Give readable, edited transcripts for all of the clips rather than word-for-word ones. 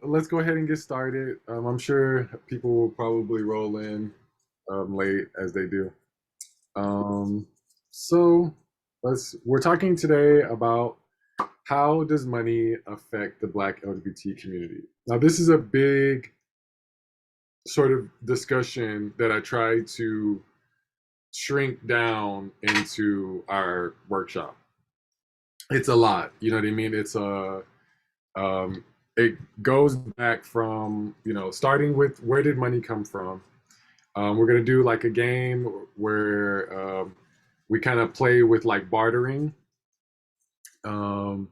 let's go ahead and get started. I'm sure people will probably roll in late as they do. Um, so we're talking today about how does money affect the Black LGBT community. Now, this is a big sort of discussion that I try to shrink down into our workshop. It's a lot, you know what I mean? Um, it goes back from, starting with where did money come from. We're gonna do like a game where we kind of play with like bartering. Um,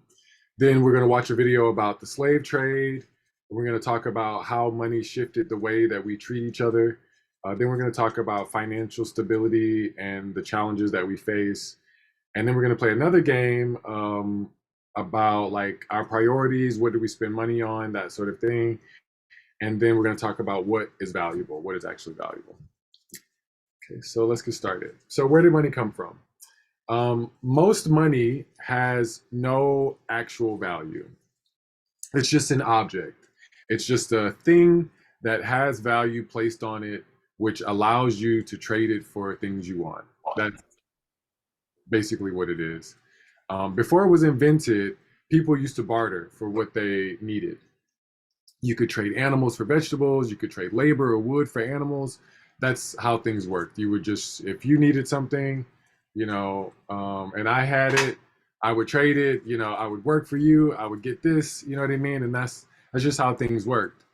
then we're gonna watch a video about the slave trade. We're gonna talk about how money shifted the way that we treat each other. Then we're gonna talk about financial stability and the challenges that we face. And then we're gonna play another game about like our priorities, what do we spend money on, that sort of thing. And then we're gonna talk about what is valuable, what is actually valuable. Okay, so let's get started. So where did money come from? Most money has no actual value. It's just an object. It's just a thing that has value placed on it, which allows you to trade it for things you want. That's basically what it is. Before it was invented, people used to barter for what they needed. You could trade animals for vegetables, you could trade labor or wood for animals. That's how things worked. You would just, if you needed something, and I had it, I would trade it, I would work for you, I would get this, you know what I mean? And that's just how things worked.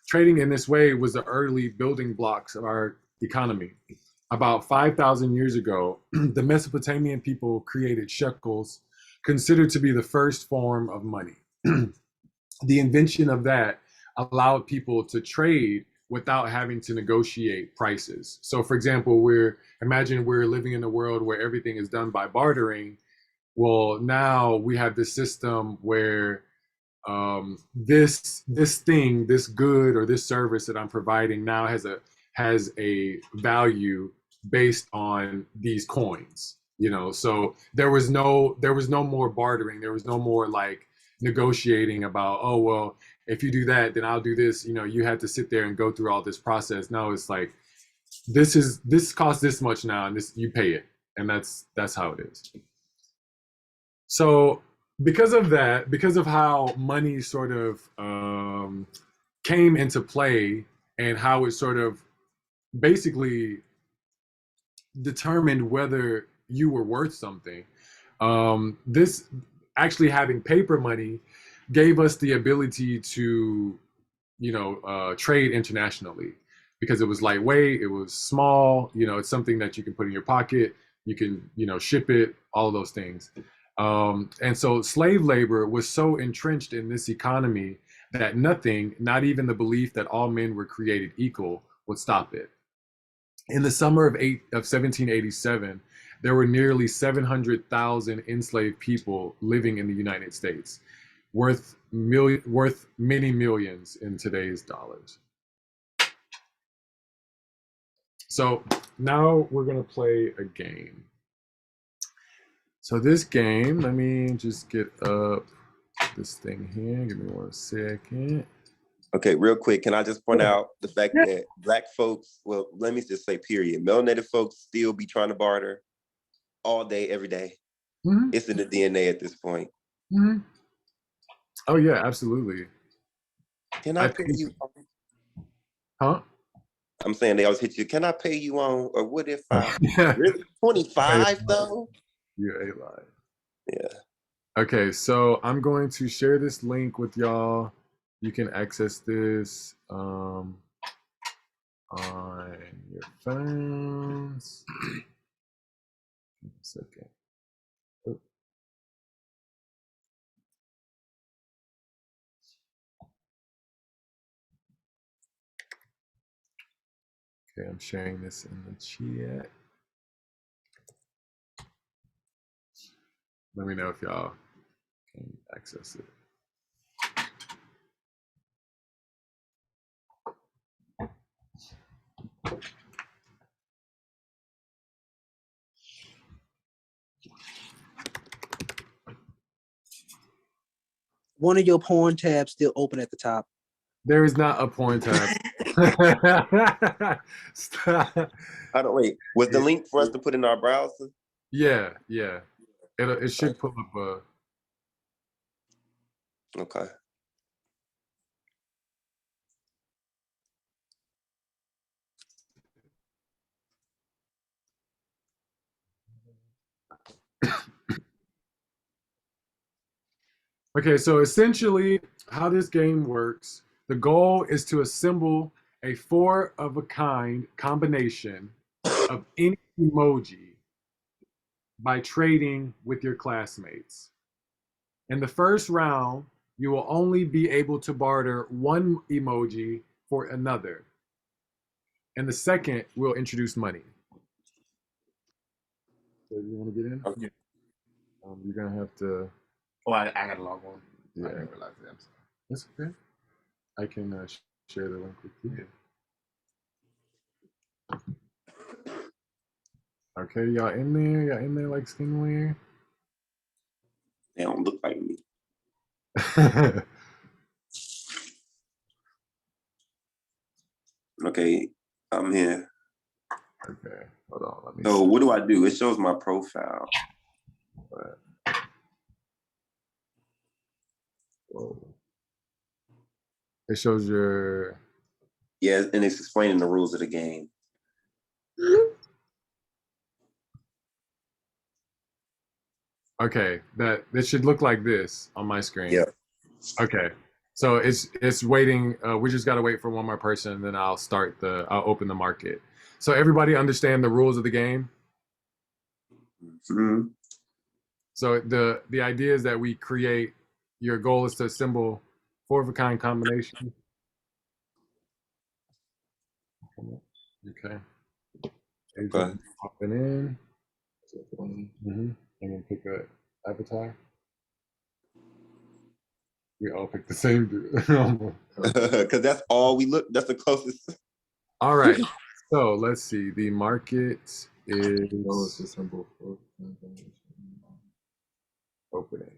Trading in this way was the early building blocks of our economy. About 5,000 years ago, the Mesopotamian people created shekels, considered to be the first form of money. The invention of that allowed people to trade without having to negotiate prices. So, for example, imagine we're living in a world where everything is done by bartering. Well, now we have this system where this thing, this good or this service that I'm providing now has a value based on these coins. So there was no more bartering. There was no more like negotiating about, oh well, if you do that, then I'll do this. You had to sit there and go through all this process. Now it's like this costs this much now, and this you pay it, and that's how it is. So because of that, because of how money sort of came into play and how it sort of basically determined whether you were worth something, this actually having paper money gave us the ability to, trade internationally because it was lightweight, it was small, it's something that you can put in your pocket, you can, ship it, all of those things. And so slave labor was so entrenched in this economy that nothing, not even the belief that all men were created equal, would stop it. In the summer of 1787, there were nearly 700,000 enslaved people living in the United States, worth many millions in today's dollars. So now we're going to play a game. So this game, let me just get up this thing here. Give me 1 second. Okay, real quick, can I just point out the fact that Black folks, well, let me just say period, melanated folks still be trying to barter all day, every day. Mm-hmm. It's in the DNA at this point. Mm-hmm. Oh yeah, absolutely. Can I pay you? Huh? I'm saying they always hit you. Can I pay you on, or what if I really 25 though? You're a lie. Yeah. Okay, so I'm going to share this link with y'all. You can access this on your phones. Give me a second. Oh. Okay, I'm sharing this in the chat. Let me know if y'all can access it. one of your porn tabs still open at the top? There is not a porn tab. Stop. I don't wait. Was the link for us to put in our browser? Yeah. It should pull up a. Okay. Okay, so essentially, how this game works, the goal is to assemble a four of a kind combination of any emoji by trading with your classmates. In the first round, you will only be able to barter one emoji for another. In the second, we'll introduce money. So you want to get in? Okay. You're gonna have to. Oh, I gotta log on. Yeah. I didn't realize that. I'm sorry. That's okay. I can share the link with you. Okay, y'all in there? Y'all in there like skinware? They don't look like me. Okay, I'm here. Okay, hold on. Let me. So what do I do? It shows my profile. Whoa. It shows your. Yeah, and it's explaining the rules of the game. Okay, that should look like this on my screen. Yeah. Okay, so it's waiting. We just gotta wait for one more person, and then I'll open the market. So everybody understand the rules of the game. Mm-hmm. So the idea is that we create. Your goal is to assemble four of a kind combination. Okay. Okay. Popping in. Mm-hmm. And then pick a avatar. We all pick the same dude. Because that's all we look. That's the closest. All right. So let's see. The market is assemble for opening.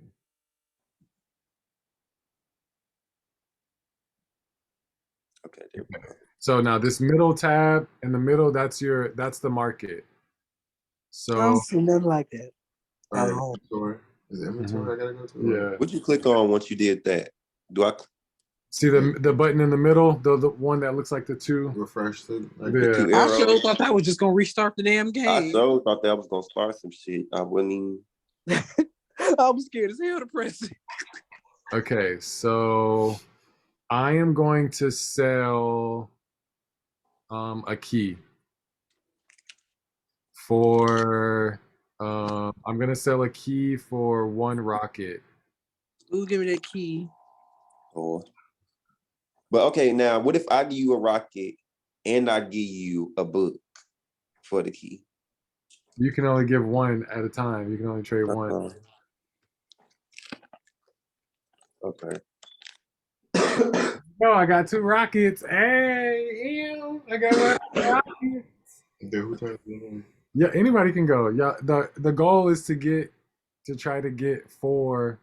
Okay. There we go. So now this middle tab in the middle, that's the market. I don't So see nothing like that. inventory. Is it inventory I gotta go to? yeah. What'd you click on once you did that? Do I See the button in the middle, the one that looks like the two. refresh the the two I arrows? sure thought that was just gonna restart the damn game. I so thought that was gonna start some shit. I wouldn't even. I was scared as hell to press it. Okay, so I am going to sell a key for I'm gonna sell a key for one rocket. Ooh, give me that key. Oh. But okay, now what if I give you a rocket and I give you a book for the key? You can only give one at a time. You can only trade one. Okay. No, I got two rockets. Hey, ew, I got rockets. Who turns it in? Yeah, anybody can go. Yeah, the goal is to try to get four.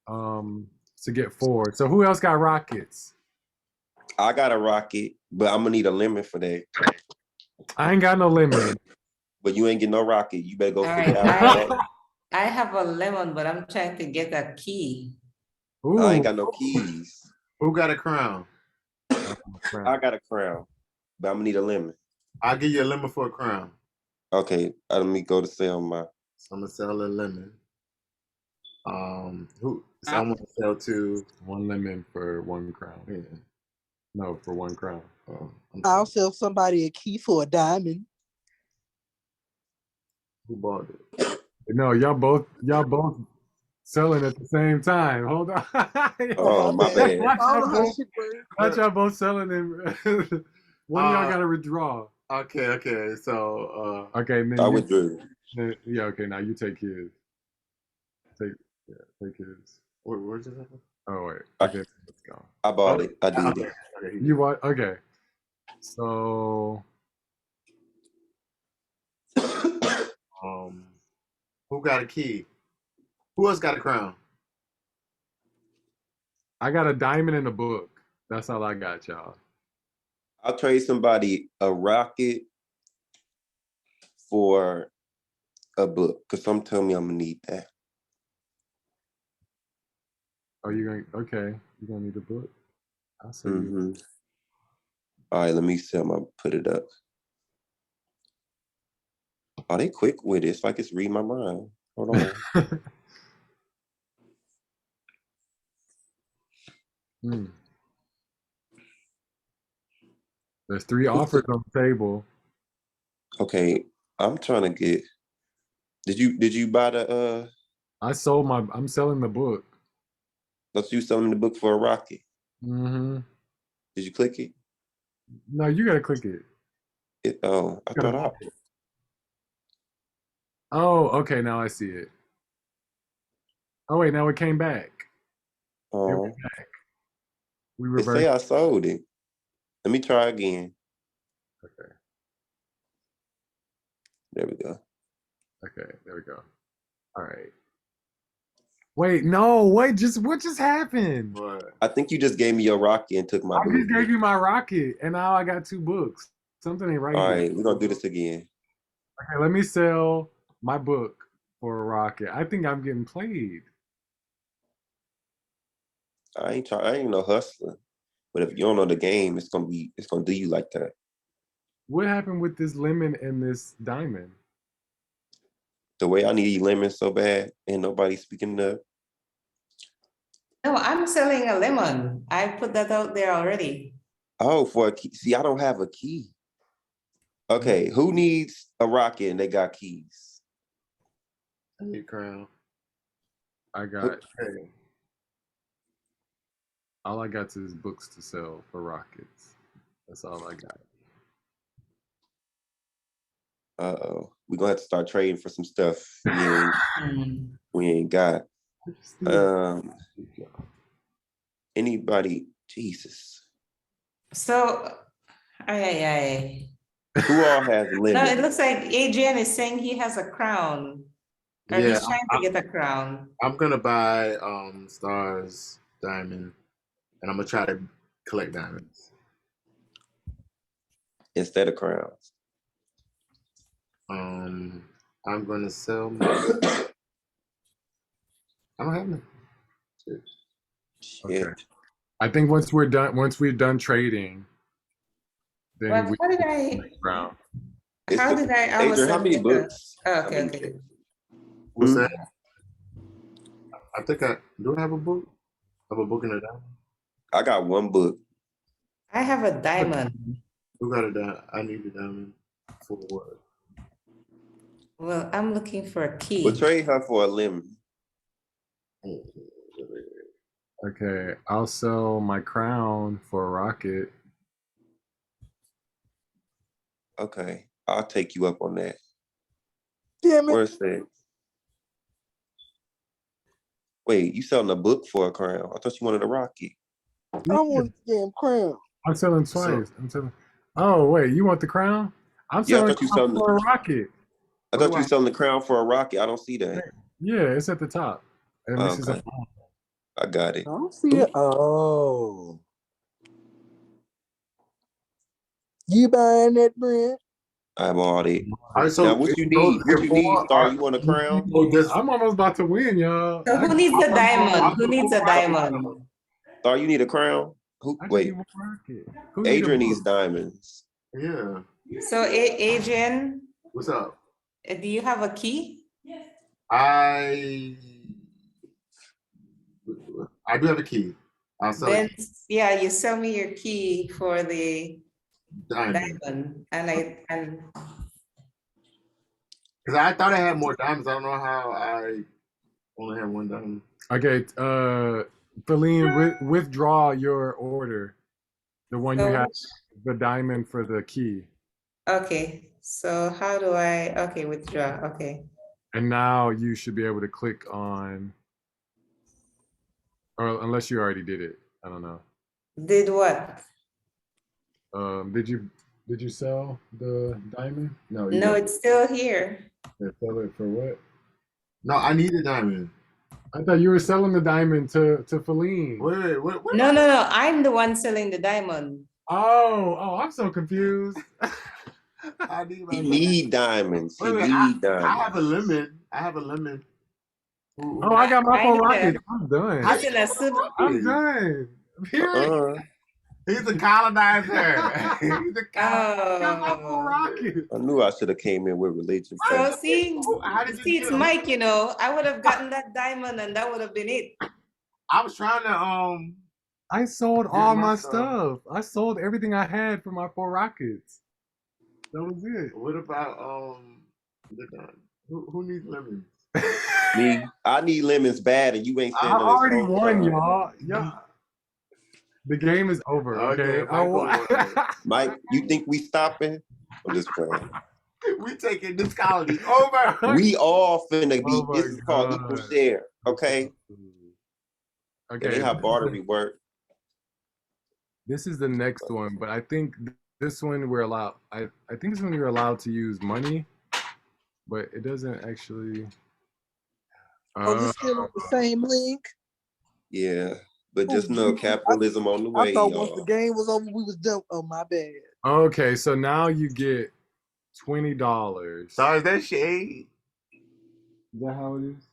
So who else got rockets? I got a rocket, but I'm gonna need a lemon for that. I ain't got no lemon. But you ain't get no rocket. You better go All figure right, out that. I have a lemon, but I'm trying to get a key. Ooh, I ain't got no keys. Who got a crown? I got a crown, but I'm gonna need a lemon. I'll give you a lemon for a crown. Okay, let me go to sell my. So I'm gonna sell a lemon. So I'm gonna sell two. one lemon for one crown. Yeah. No, for one crown. I'll sell somebody a key for a diamond. Who bought it? No, y'all both selling at the same time. Hold on. Oh, my bad. Not y'all both selling them. One of y'all gotta withdraw. Okay. So Okay, and then I withdrew. Yeah, okay, now you take his. Take his. where's it? Oh wait. Okay, let's go. I bought it. I did it. Okay. You what? Okay. So Who got a key? Who else got a crown? I got a diamond in a book. That's all I got, y'all. I'll trade somebody a rocket for a book, because some tell me I'm gonna need that. Oh, you're gonna okay? You're gonna need a book. I'll say you. All right, let me see. I'm gonna put it up. Oh, they quick with it. It's like it's reading my mind. Hold on. There's 3 offers on the table. Okay, I'm trying to get. Did you buy the? I'm selling the book. Let's you selling the book for a rocket. Mm-hmm. Did you click it? No, you gotta click it. I thought I. Oh, okay. Now I see it. Oh wait, now it came back. It went back. We It reversed. say I sold it. Let me try again. Okay. There we go. Okay, there we go. All right. Wait, no, wait, what just happened? What? I think you just gave me your rocket and took my I book. just gave you my rocket, and now I got 2 books. Something ain't right All here. right, we're gonna do this again. Okay, let me sell my book for a rocket. I think I'm getting played. I ain't no hustler. But if you don't know the game, it's gonna do you like that. What happened with this lemon and this diamond? The way I need lemons so bad, and nobody speaking up. No, I'm selling a lemon. I put that out there already. Oh, for a key. See, I don't have a key. Okay, who needs a rocket and they got keys? I need crown. I got Okay. all I got is books to sell for rockets. That's all I got. We're gonna have to start trading for some stuff we ain't got. Anybody? Jesus. So, who all has no, lemons? it looks like Adrian is saying he has a crown. Or Yeah, he's trying to get a crown. I'm gonna buy stars, diamond, and I'm gonna try to collect diamonds instead of crowns. I'm gonna sell my. I don't have none. Shit. Okay. I think once we're done trading, then Well, we how did I? round. How did I all of a Adrian, how sudden many get books? Oh, How okay, many okay. books? What's that? I think I have a book. I have a book in a diamond. I got 1 book. I have a diamond. Who got a diamond? I need a diamond for what? Well, I'm looking for a key. We'll trade her for a lemon. Okay, I'll sell my crown for a rocket. Okay, I'll take you up on that. Damn it. Where's that? Wait, you selling a book for a crown? I thought you wanted a rocket. I want the damn crown. I'm selling twice. I'm selling. Oh wait, you want the crown? I'm Yeah, I selling thought you selling for a rocket. I thought you were selling the crown for a rocket. I don't see that. Yeah, it's at the top. And this is Okay. I got it. I don't see it. Oh. You buying that, Brent? I bought it. All right, so now, what you need? What you need, Star? You want a crown? I'm almost about to win, y'all. So who needs a diamond? Who needs a diamond? Star, you need a crown? Wait. Adrian needs diamonds. Yeah. So, Adrian, What's up? do you have a key? I do have a key. I'll sell Then, it. yeah, you sell me your key for the Diamond. and because I thought I had more diamonds. I don't know how I only have 1 diamond. Okay, Feline, withdraw your order. The one you have, the diamond for the key. Okay, so how do I? Okay, withdraw. Okay. And now you should be able to click on, or unless you already did it, I don't know. Did what? Did you sell the diamond? No. No, it's still here. Sell it for what? No, I need a diamond. I thought you were selling the diamond to Feline. Wait, what? No. I'm the one selling the diamond. Oh, I'm so confused. I need He my need diamonds. He Wait, need I have a diamonds. lemon. I have a lemon. Oh, I got my I four need rockets. to I'm done. How listen. A super. I'm done. Period. He's a colonizer. He's a colonizer. I got my four Oh. rockets. I knew I should have came in with religion So first. How did you see, get it's him? Mike. You know, I would have gotten that diamond, and that would have been it. I was trying to I sold Get all my my stuff. stuff. I sold everything I had for my four rockets. That was it. What about who needs lemons? Me, I need lemons bad, and you ain't I saying no already whole won, time. y'all. Yeah. The game is over, okay? Okay, I won. Mike, you think we stopping? I'm just playing. We taking this colony over. We all finna be. Oh my This is called equal God. share, okay? That Okay. ain't how barter work. This is the next one, but I think this one we're allowed. I think this one you're allowed to use money, but it doesn't actually. Oh, this still on the same link? Yeah, but just Oh, know geez. capitalism on the I way, thought once the y'all. game was over, we was done. Oh, my bad. Okay, so now you get $20. So is that shade? Is that how it is?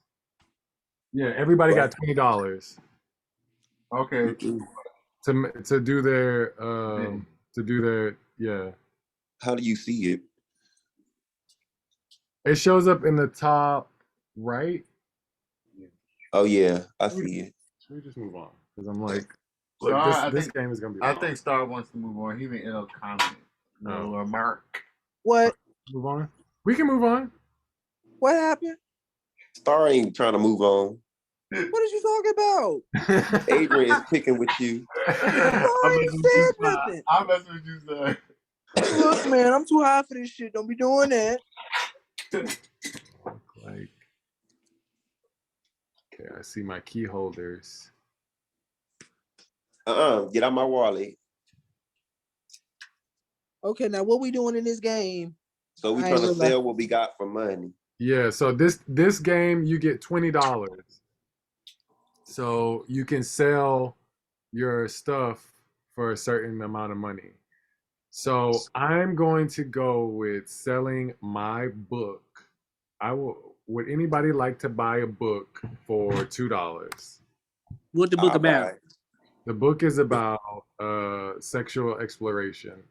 Yeah, everybody got $20 Okay. to do their yeah. How do you see it? It shows up in the top right. Oh yeah, I see it. Should we just move on? Because I'm like, this game is gonna be. I think Star wants to move on. He didn't end up comment. No remark. What? Move on. We can move on. What happened? Star ain't trying to move on. What are you talking about? Adrian is picking with you. I ain't said nothing. I'm messing with you, sir. Look, man, I'm too high for this shit. Don't be doing that. Like, okay, I see my key holders. Get out my wallet. Okay, now what we doing in this game? So we I trying ain't to gonna lie. sell what we got for money. Yeah, so this game you get $20. So you can sell your stuff for a certain amount of money. So I'm going to go with selling my book. Would anybody like to buy a book for $2? What the book about? The book is about sexual exploration.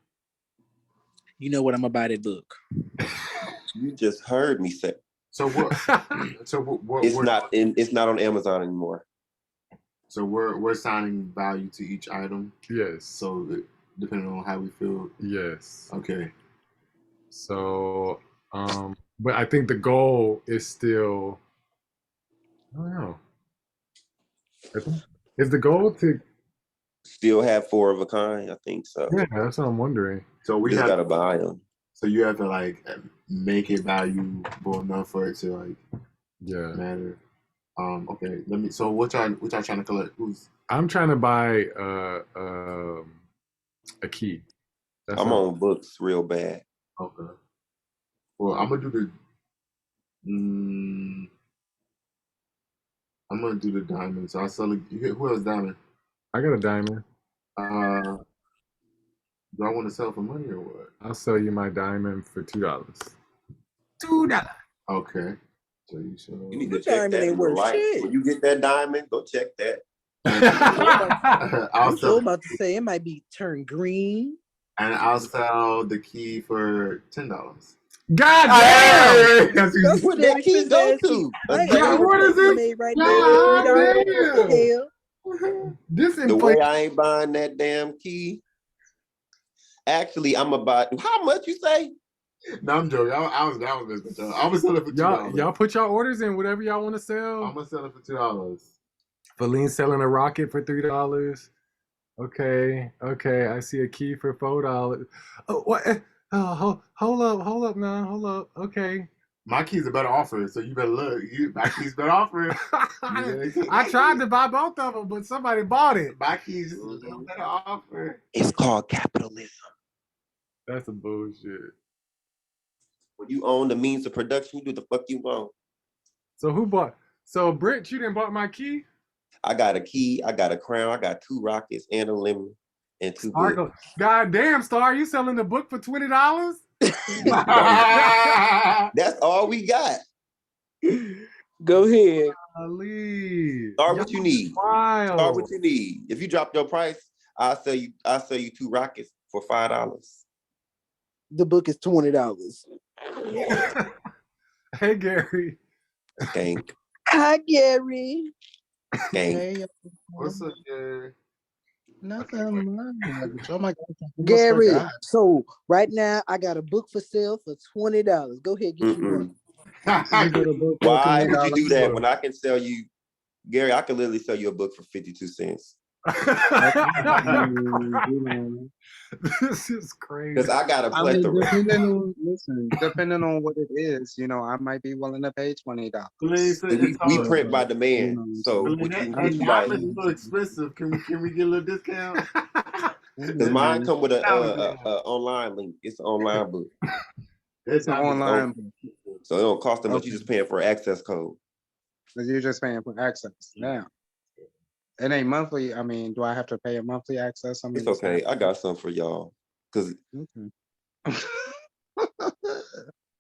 You know what? I'm gonna buy that book. You just heard me say. So what? What? It's not on Amazon anymore. So we're assigning value to each item. Yes. So depending on how we feel. Yes. Okay. So, but I think the goal is still. I don't know. Is the goal to still have 4 of a kind? I think so. Yeah, that's what I'm wondering. So we just gotta buy them. So you have to like make it valuable enough for it to like matter. Okay. Let me. So what y'all trying to collect? I'm trying to buy a key. I'm on books real bad. Okay. Well, I'm gonna do the. I'm gonna do the diamond. So I sell it. Who has diamond? I got a diamond. Do I want to sell for money or what? I'll sell you my diamond for $2. $2. Okay. So you should. You need to check that. When you get that diamond, go check that. I'm so about to say it might be turned green. And I'll sell the key for $10. God damn! Where that key go to? What is this? Right This the way I ain't buying that damn key. Actually, I'm about how much you say? No, I'm joking. I was messing with y'all. I'm gonna sell it for $2. Y'all put y'all orders in, whatever y'all want to sell. I'm gonna sell it for $2. Feline selling a rocket for $3. Okay, I see a key for $4. Oh, what? Oh, hold up now, hold up. Okay. My key's a better offer, so you better look. My key's better offer. I tried to buy both of them, but somebody bought it. My key's a better offer. It's called capitalism. That's some bullshit. When you own the means of production, you do the fuck you want. So who bought? So, Brent, you didn't bought my key? I got a key, I got a crown, I got 2 rockets and a lemon and 2 books. God damn, Star, you selling the book for $20? That's all we got. Go ahead. Start what you need. Start what you need. If you drop your price, I'll sell you 2 rockets for $5. The book is $20. Hey, Gary. Skank. Hi, Gary. Skank. Hey, What's up, Gary? nothing much. Oh my God. Gary, so right now I got a book for sale for $20. Go ahead, get you one. Why would you do that when I can sell you, Gary? I can literally sell you a book for 52 cents. This is crazy. Because I got a I mean, plethora. depending on what it is, I might be willing to pay $20. We print by demand. So what you like? It's so expensive. Can we get a little discount? Because mine come with a online link. It's an online book. It's an online book. So it don't cost that much. You're just paying for access code. You're just paying for access. Now, it ain't monthly. I mean, do I have to pay a monthly access? I mean, it's okay. I got some for y'all. Because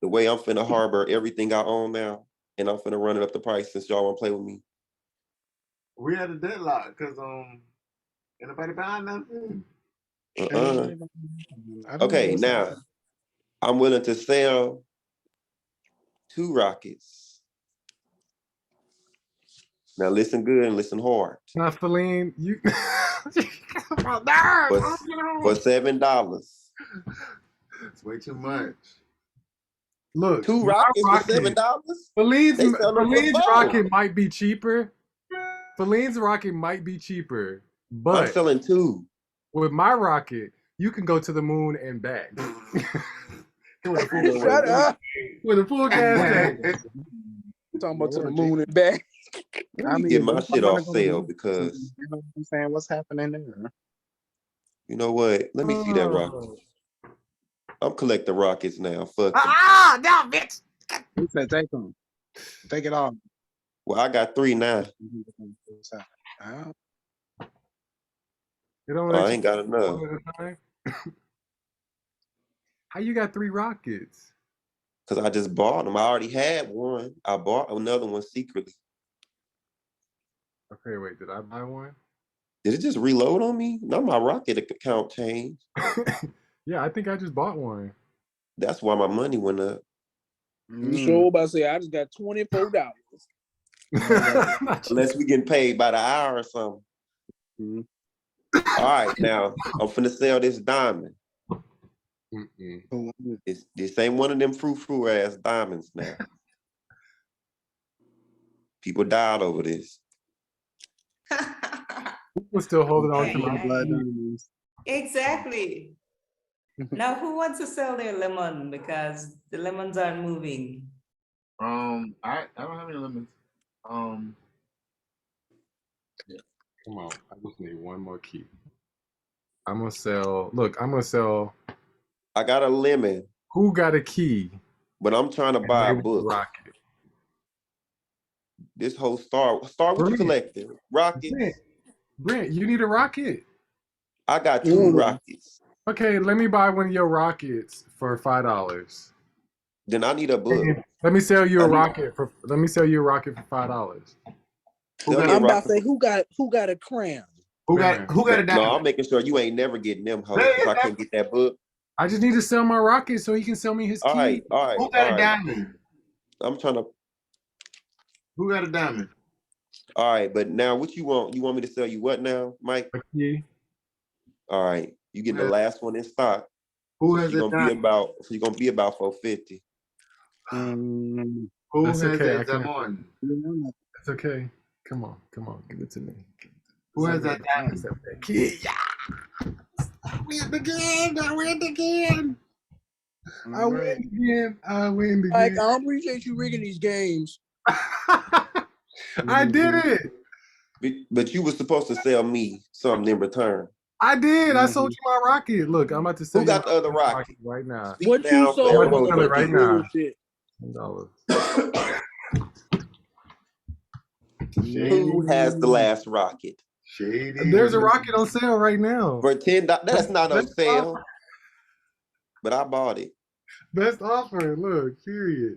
the way I'm finna harbor everything I own now, and I'm finna run it up the price since y'all want to play with me. We had a deadlock because anybody buying nothing? Okay, now I'm willing to sell 2 rockets. Now listen good and listen hard. Now, Feline, you for $7. It's way too much. Look, 2 rockets for $7? Feline's rocket might be cheaper. Feline's rocket might be cheaper, but I'm selling 2. With my rocket, you can go to the moon and back. Shut up. With a full gas tank. Talking about to the moon and back. Let me get my shit off sale because you know what I'm saying, what's happening there? You know what? Let me see that rocket. I'm collecting rockets now. Fuck. No, bitch. He said, take them. Take it off. Well, I got 3 now. Oh. I ain't got enough. How you got 3 rockets? Because I just bought them. I already had one. I bought another one secretly. Okay, wait. Did I buy one? Did it just reload on me? No, my rocket account changed. Yeah, I think I just bought one. That's why my money went up. You sure about to say I just got $24. Unless we getting paid by the hour or something. All right, now I'm finna sell this diamond. This ain't one of them frou-frou ass diamonds now. People died over this. We're still holding on to my blood. Exactly. Now, who wants to sell their lemon because the lemons aren't moving? I don't have any lemons. Yeah. Come on, I just need one more key. I'm gonna sell. Look, I'm gonna sell. I got a lemon. Who got a key? But I'm trying to buy a book. Rocket. This whole Star, what you collecting? Rockets. Brent, you need a rocket. I got 2 rockets. Okay, let me buy one of your rockets for $5. Then I need a book. Let me sell you a rocket for. Let me sell you a rocket for $5. I'm about to say who got a crown? Who got a diamond? No, I'm making sure you ain't never getting them hoes because I can't get that book. I just need to sell my rocket so he can sell me his key. All right. Who got a diamond? I'm trying to. Who got a diamond? All right, but now what you want? You want me to sell you what now, Mike? A key. All right, you getting the last one in stock. Who has it? You're gonna be about 450. Who has that diamond? It's okay. Come on, give it to me. Who has that diamond? Key. Yeah. I win again. I win again. Like, I don't appreciate you rigging these games. I did it. But you were supposed to sell me something in return. I did. I sold you my rocket. Look, I'm about to sell you. Who got the other rocket right now? What you sold right now? $10. Who has the last rocket? Shady. There's a rocket on sale right now. For $10. That's not on Best sale. offer. But I bought it. Best offer. Look, period.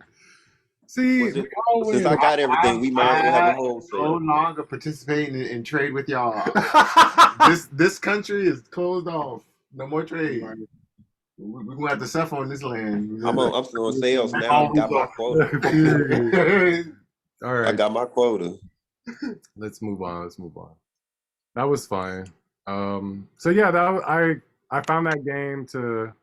See, Was we it, always. since I got everything, we might as well have a I wholesale. no longer participating in trade with y'all. This country is closed off. No more trade. We're gonna have to suffer on this land. I'm still on sales now. Got my quota. Period. All right. I got my quota. Let's move on. That was fun. So yeah, I found that game to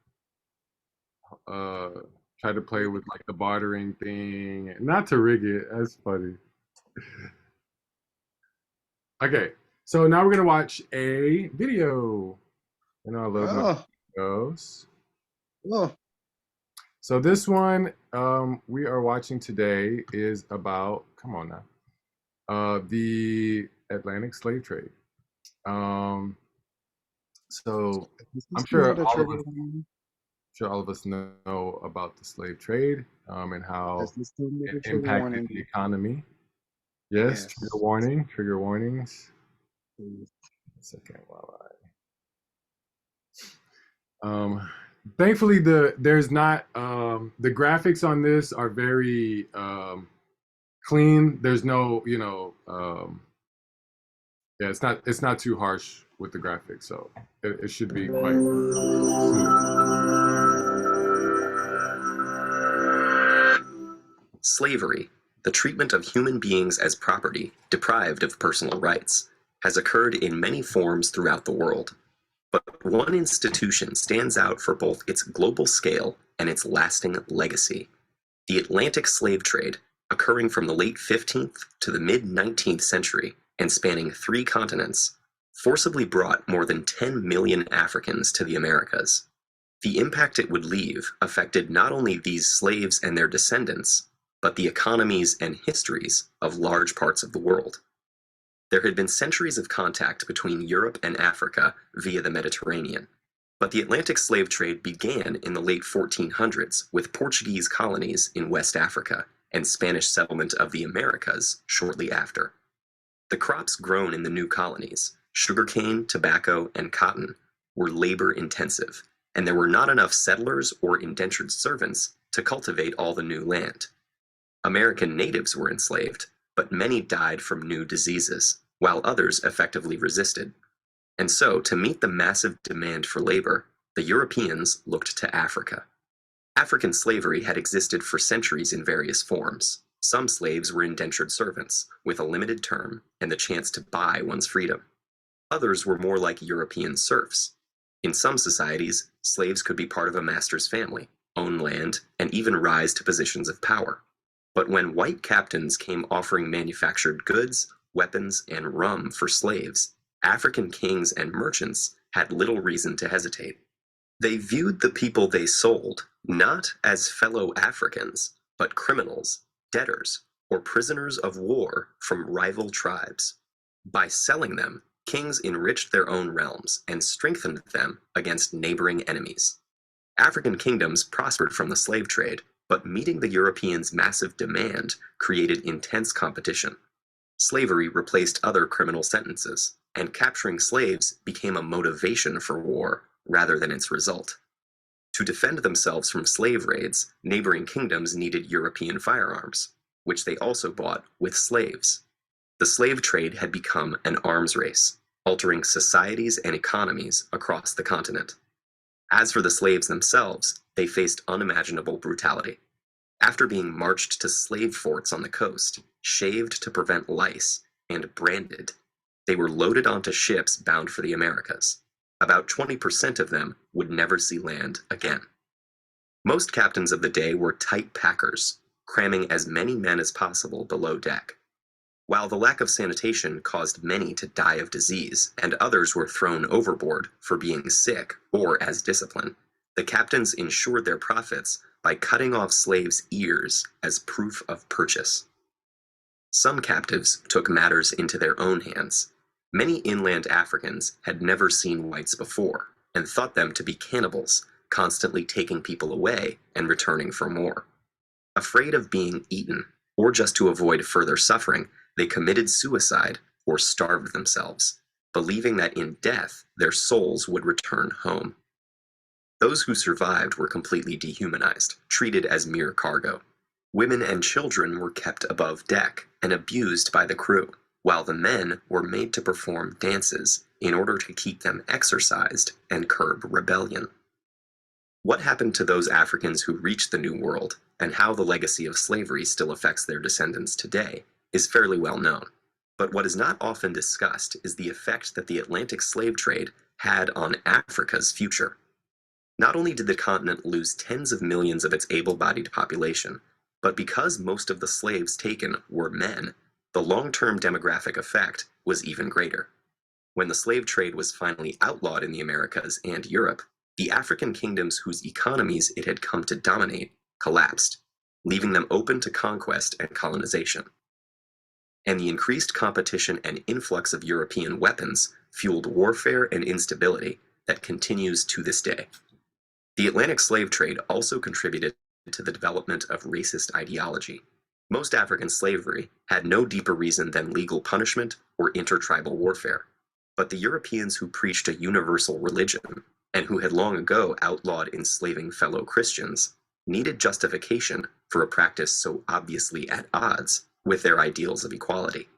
try to play with like the bartering thing, not to rig it. That's funny. Okay, so now we're gonna watch a video. You know, I love my videos. Oh, So this one we are watching today is about, come on now, the Atlantic slave trade. So I'm sure all of us know about the slave trade and how it impacted the economy. Yes, trigger warnings. A second while thankfully there's not the graphics on this are very clean. There's no, yeah, it's not too harsh with the graphics, so it should be quite smooth. Slavery, the treatment of human beings as property, deprived of personal rights, has occurred in many forms throughout the world. But one institution stands out for both its global scale and its lasting legacy. The Atlantic slave trade, occurring from the late 15th to the mid-19th century and spanning 3 continents, forcibly brought more than 10 million Africans to the Americas. The impact it would leave affected not only these slaves and their descendants, but the economies and histories of large parts of the world. There had been centuries of contact between Europe and Africa via the Mediterranean, but the Atlantic slave trade began in the late 1400s with Portuguese colonies in West Africa and Spanish settlement of the Americas shortly after. The crops grown in the new colonies, sugarcane, tobacco, and cotton, were labor-intensive, and there were not enough settlers or indentured servants to cultivate all the new land. American natives were enslaved, but many died from new diseases, while others effectively resisted. And so, to meet the massive demand for labor, the Europeans looked to Africa. African slavery had existed for centuries in various forms. Some slaves were indentured servants, with a limited term and the chance to buy one's freedom. Others were more like European serfs. In some societies, slaves could be part of a master's family, own land, and even rise to positions of power. But when white captains came offering manufactured goods, weapons, and rum for slaves, African kings and merchants had little reason to hesitate. They viewed the people they sold not as fellow Africans, but criminals, debtors, or prisoners of war from rival tribes. By selling them, kings enriched their own realms and strengthened them against neighboring enemies. African kingdoms prospered from the slave trade, but meeting the Europeans' massive demand created intense competition. Slavery replaced other criminal sentences, and capturing slaves became a motivation for war rather than its result. To defend themselves from slave raids, neighboring kingdoms needed European firearms, which they also bought with slaves. The slave trade had become an arms race, altering societies and economies across the continent. As for the slaves themselves, they faced unimaginable brutality. After being marched to slave forts on the coast, shaved to prevent lice, and branded, they were loaded onto ships bound for the Americas. About 20% of them would never see land again. Most captains of the day were tight packers, cramming as many men as possible below deck. While the lack of sanitation caused many to die of disease, and others were thrown overboard for being sick or as discipline, the captains ensured their profits by cutting off slaves' ears as proof of purchase. Some captives took matters into their own hands. Many inland Africans had never seen whites before, and thought them to be cannibals, constantly taking people away and returning for more. Afraid of being eaten, or just to avoid further suffering, they committed suicide or starved themselves, believing that in death their souls would return home. Those who survived were completely dehumanized, treated as mere cargo. Women and children were kept above deck and abused by the crew, while the men were made to perform dances in order to keep them exercised and curb rebellion. What happened to those Africans who reached the New World, and how the legacy of slavery still affects their descendants today, is fairly well known. But what is not often discussed is the effect that the Atlantic slave trade had on Africa's future. Not only did the continent lose tens of millions of its able-bodied population, but because most of the slaves taken were men, the long-term demographic effect was even greater. When the slave trade was finally outlawed in the Americas and Europe, the African kingdoms whose economies it had come to dominate collapsed, leaving them open to conquest and colonization. And the increased competition and influx of European weapons fueled warfare and instability that continues to this day. The Atlantic slave trade also contributed to the development of racist ideology. Most African slavery had no deeper reason than legal punishment or intertribal warfare, but the Europeans who preached a universal religion, and who had long ago outlawed enslaving fellow Christians, needed justification for a practice so obviously at odds with their ideals of equality.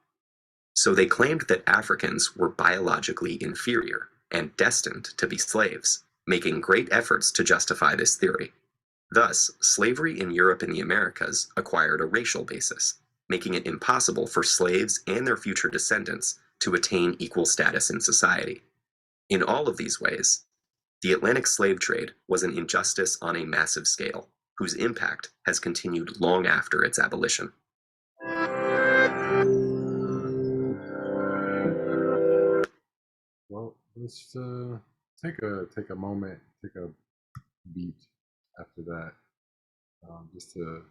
So they claimed that Africans were biologically inferior and destined to be slaves, making great efforts to justify this theory. Thus, slavery in Europe and the Americas acquired a racial basis, making it impossible for slaves and their future descendants to attain equal status in society. In all of these ways, the Atlantic slave trade was an injustice on a massive scale, whose impact has continued long after its abolition. Well, let's take a moment, take a beat after that, just to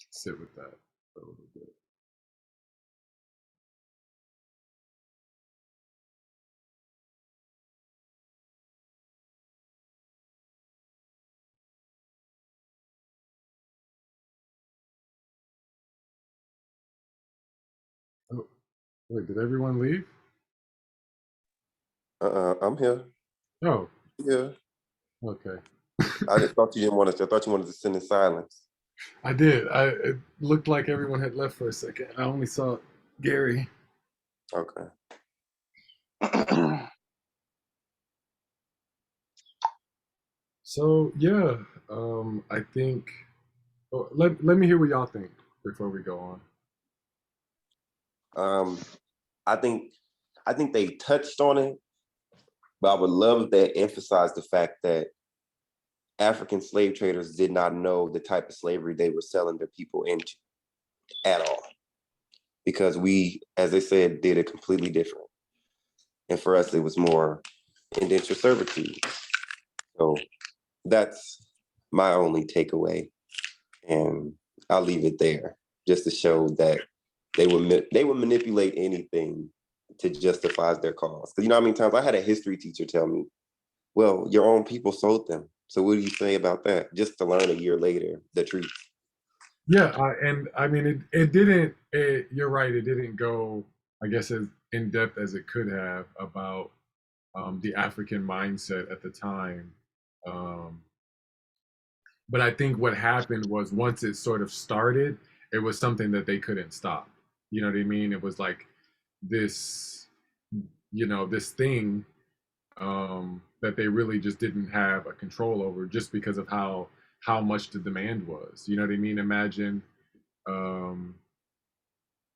sit with that for a little bit. Oh, wait, did everyone leave? I'm here. Oh, Yeah. okay. I just thought you didn't want to. I thought you wanted to sit in silence. I did. It looked like everyone had left for a second. I only saw Gary. Okay. So yeah, I think. Oh, let me hear what y'all think before we go on. I think they touched on it, but I would love if they emphasized the fact that African slave traders did not know the type of slavery they were selling their people into at all. Because we, as they said, did it completely different. And for us, it was more indentured servitude. So that's my only takeaway. And I'll leave it there just to show that they would manipulate anything to justify their cause. Because you know how many times I had a history teacher tell me, well, your own people sold them. So what do you say about that? Just to learn a year later the truth. Yeah, and I mean, it didn't. You're right. It didn't go, I guess, as in depth as it could have about the African mindset at the time. But I think what happened was once it sort of started, it was something that they couldn't stop. You know what I mean? It was like this, this thing that they really just didn't have a control over, just because of how much the demand was. You know what I mean? Um,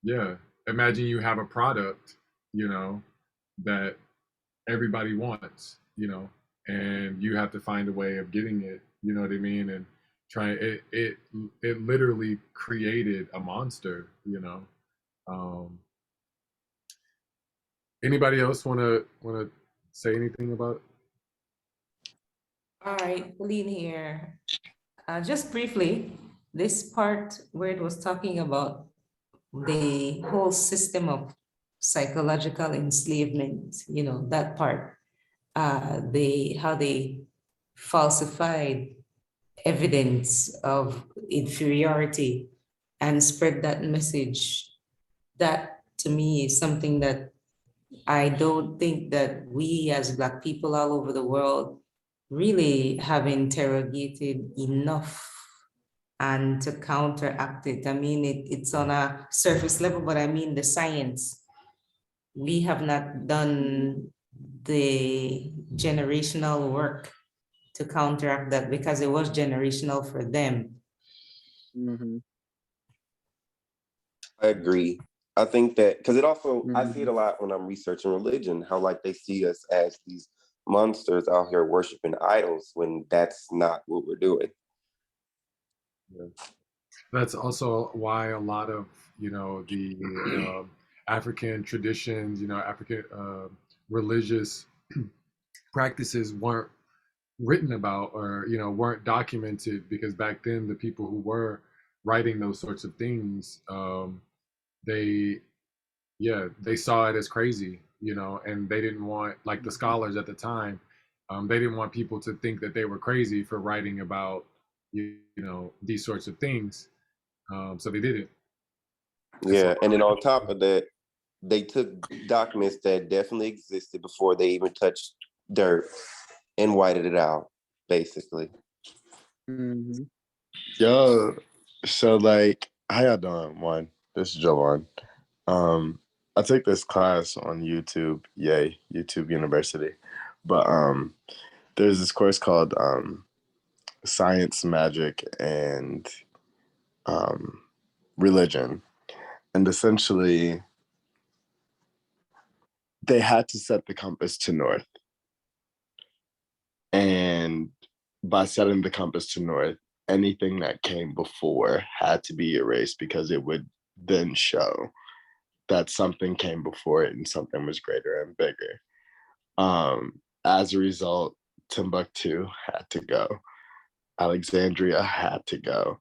yeah, imagine you have a product, that everybody wants, and you have to find a way of getting it. You know what I mean? And it literally created a monster. Anybody else wanna say anything about? All right, Pauline here. Just briefly, this part where it was talking about the whole system of psychological enslavement, that part, how they falsified evidence of inferiority and spread that message. That to me is something that I don't think that we as Black people all over the world really have interrogated enough and to counteract it. I mean, it's on a surface level, but I mean the science. We have not done the generational work to counteract that because it was generational for them. Mm-hmm. I agree. I think that because it also I see it Mm-hmm. a lot when I'm researching religion, how like they see us as these monsters out here worshiping idols when that's not what we're doing. Yeah. That's also why a lot of, you know, the African traditions, you know, African religious practices weren't written about, or you know, weren't documented, because back then the people who were writing those sorts of things, they they saw it as crazy, you know, and they didn't want, like the scholars at the time, they didn't want people to think that they were crazy for writing about, you know, these sorts of things, so they didn't. And so, Yeah, and then on top of that, they took documents that definitely existed before they even touched dirt and whited it out, basically. Mm-hmm. Yo, so like, how y'all doing? One, this is Jovan. I take this class on YouTube, yay, YouTube University. But there's this course called Science, Magic, and Religion. And essentially, they had to set the compass to north. And by setting the compass to north, anything that came before had to be erased, because it would then show that something came before it and something was greater and bigger. As a result, Timbuktu had to go. Alexandria had to go.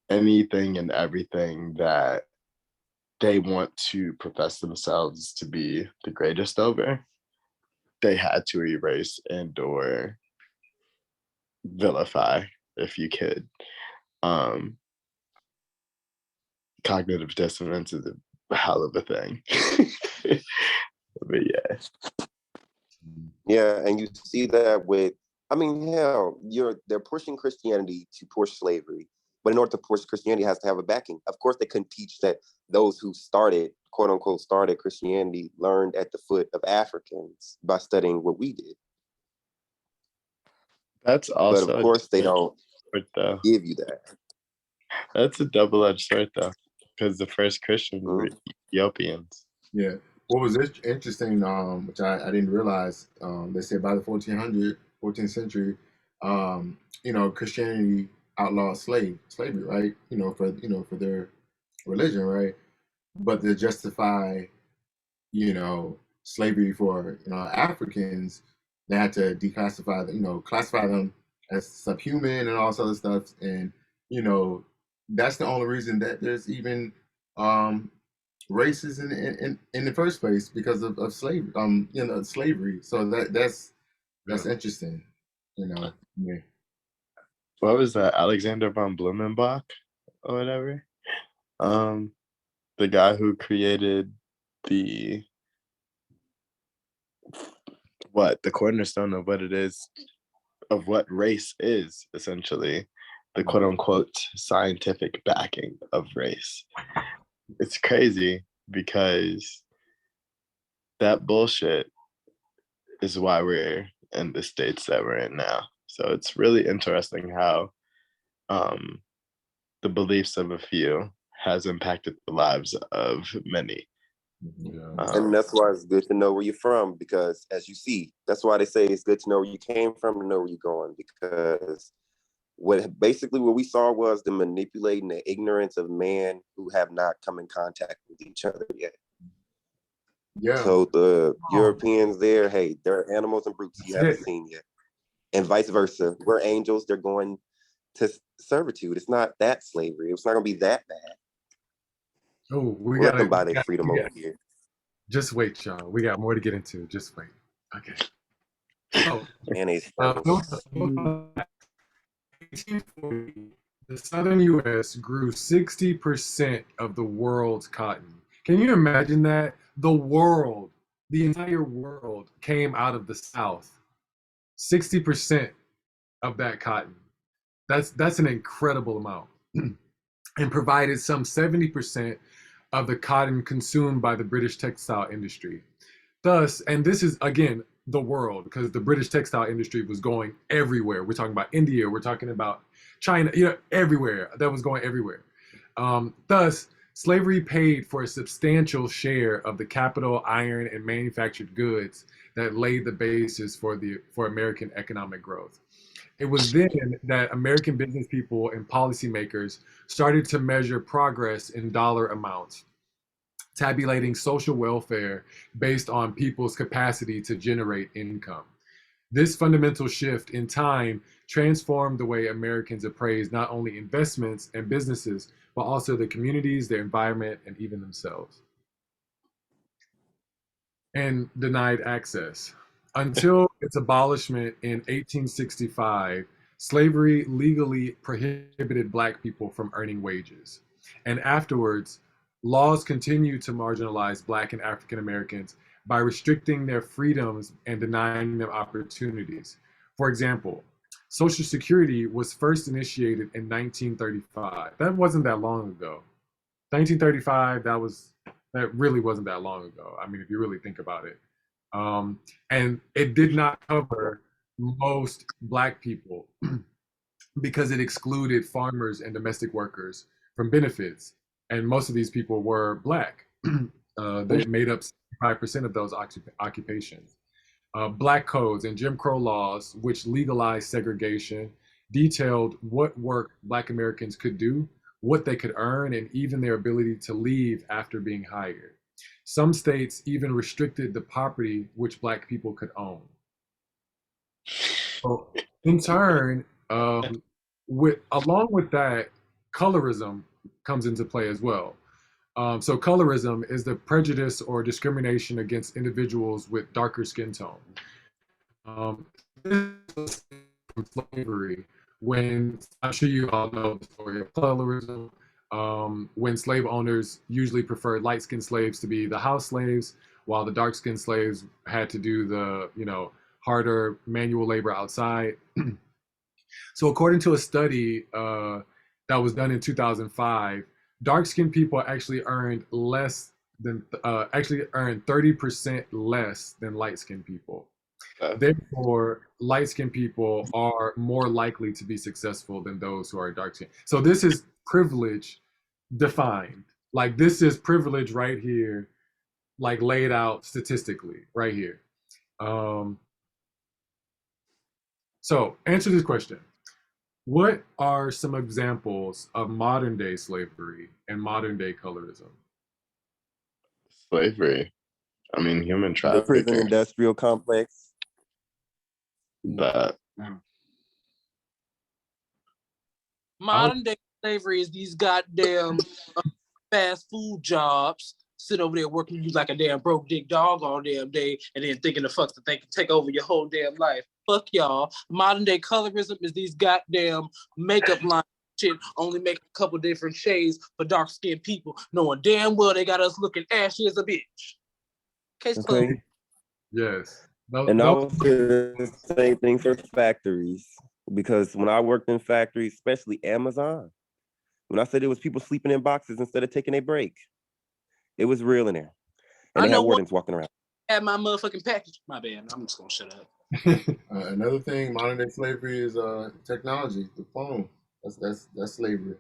Anything and everything that they want to profess themselves to be the greatest over, they had to erase and or vilify, if you could. Cognitive dissonance is a hell of a thing. But yeah. Yeah, and you see that with, I mean, hell, they're pushing Christianity to push slavery, but in order to push Christianity, it has to have a backing. Of course, they couldn't teach that those who started, quote unquote, started Christianity learned at the foot of Africans by studying what we did. That's But also of course, they don't though. give you that. That's a double-edged sword though, because the first Christians were Mhm. Ethiopians. Yeah. What was interesting, which I didn't realize, they said by the 14th century, you know, Christianity outlawed slavery, right? For their religion, right? But to justify, slavery for, Africans, they had to classify them as subhuman and all this other stuff. And, you know, that's the only reason that there's even races in the first place, because of slavery, slavery. So that's interesting, Yeah. What was that? Alexander von Blumenbach or whatever? The guy who created the cornerstone of what it is, of what race is, essentially, the quote unquote scientific backing of race. It's crazy because that bullshit is why we're in the states that we're in now. So it's really interesting how the beliefs of a few has impacted the lives of many. yeah. And that's why it's good to know where you're from, because as you see, that's why they say it's good to know where you came from and know where you're going, because what we saw was the manipulating the ignorance of man who have not come in contact with each other yet. Yeah. So the Europeans there, hey, they're animals and brutes you haven't seen yet. And vice versa. We're angels, they're going to servitude. It's not that slavery. It's not gonna be that bad. Oh, We'll let them buy their freedom over here. Just wait, y'all. We got more to get into. Just wait. Okay. So, And they uh, sprinkles. the southern U.S. grew 60% of the world's cotton. Can you imagine that? The world, the entire world came out of the South. 60% of that cotton. That's an incredible amount. And provided some 70% of the cotton consumed by the British textile industry. Thus, and this is again the world, because the British textile industry was going everywhere. We're talking about India, we're talking about China, everywhere. That was going everywhere. Thus, slavery paid for a substantial share of the capital, iron, and manufactured goods that laid the basis for American economic growth. It was then that American business people and policymakers started to measure progress in dollar amounts, tabulating social welfare based on people's capacity to generate income. This fundamental shift in time transformed the way Americans appraised not only investments and businesses, but also the communities, their environment, and even themselves. And denied access. Until its abolishment in 1865, slavery legally prohibited Black people from earning wages. And afterwards, laws continued to marginalize Black and African Americans by restricting their freedoms and denying them opportunities. For example, Social Security was first initiated in 1935. That wasn't that long ago. 1935, that really wasn't that long ago. I mean, if you really think about it. And it did not cover most Black people because it excluded farmers and domestic workers from benefits. And most of these people were Black. They made up 5% of those occupations. Black codes and Jim Crow laws, which legalized segregation, detailed what work Black Americans could do, what they could earn, and even their ability to leave after being hired. Some states even restricted the property which Black people could own. So in turn, along with that, colorism comes into play as well. So colorism is the prejudice or discrimination against individuals with darker skin tone. This was from slavery, when I'm sure you all know the story of colorism, when slave owners usually preferred light-skinned slaves to be the house slaves, while the dark-skinned slaves had to do the, harder manual labor outside. So according to a study that was done in 2005, dark-skinned people actually earned 30% less than light-skinned people. Therefore, light-skinned people are more likely to be successful than those who are dark-skinned. So this is privilege defined. Like, this is privilege right here, like laid out statistically right here. So answer this question. What are some examples of modern day slavery and modern day colorism? Slavery. I mean, human The trafficking. prison industrial complex. That. Modern day slavery is these goddamn fast food jobs. Sit over there working you like a damn broke dick dog all damn day, and then thinking the fuck that they can take over your whole damn life. Fuck y'all. Modern day colorism is these goddamn makeup line shit, only make a couple different shades for dark skinned people, knowing damn well they got us looking ashy as a bitch. Case closed. Yes. And I would say the same thing for factories, because when I worked in factories, especially Amazon, when I said there was people sleeping in boxes instead of taking a break, it was real in there. And they had wardens walking around. Had my motherfucking package. My bad. I'm just gonna shut up. Another thing, modern day slavery is technology, the phone. That's slavery.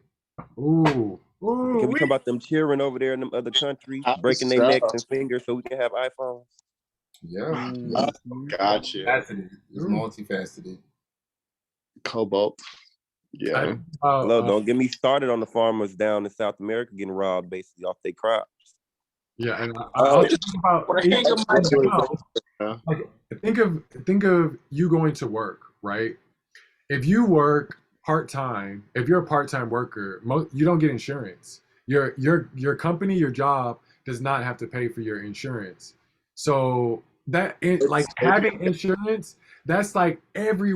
Ooh. Can we talk about them cheering over there in them other countries, breaking their necks and fingers so we can have iPhones? Yeah. Gotcha. It's multifaceted. Cobalt. Yeah. Hello, don't get me started on the farmers down in South America getting robbed basically off their crops. Yeah, and I was thinking about think of you going to work, right? If you work part-time, if you're a part-time worker, you don't get insurance. Your company, your job does not have to pay for your insurance. So having insurance, that's like every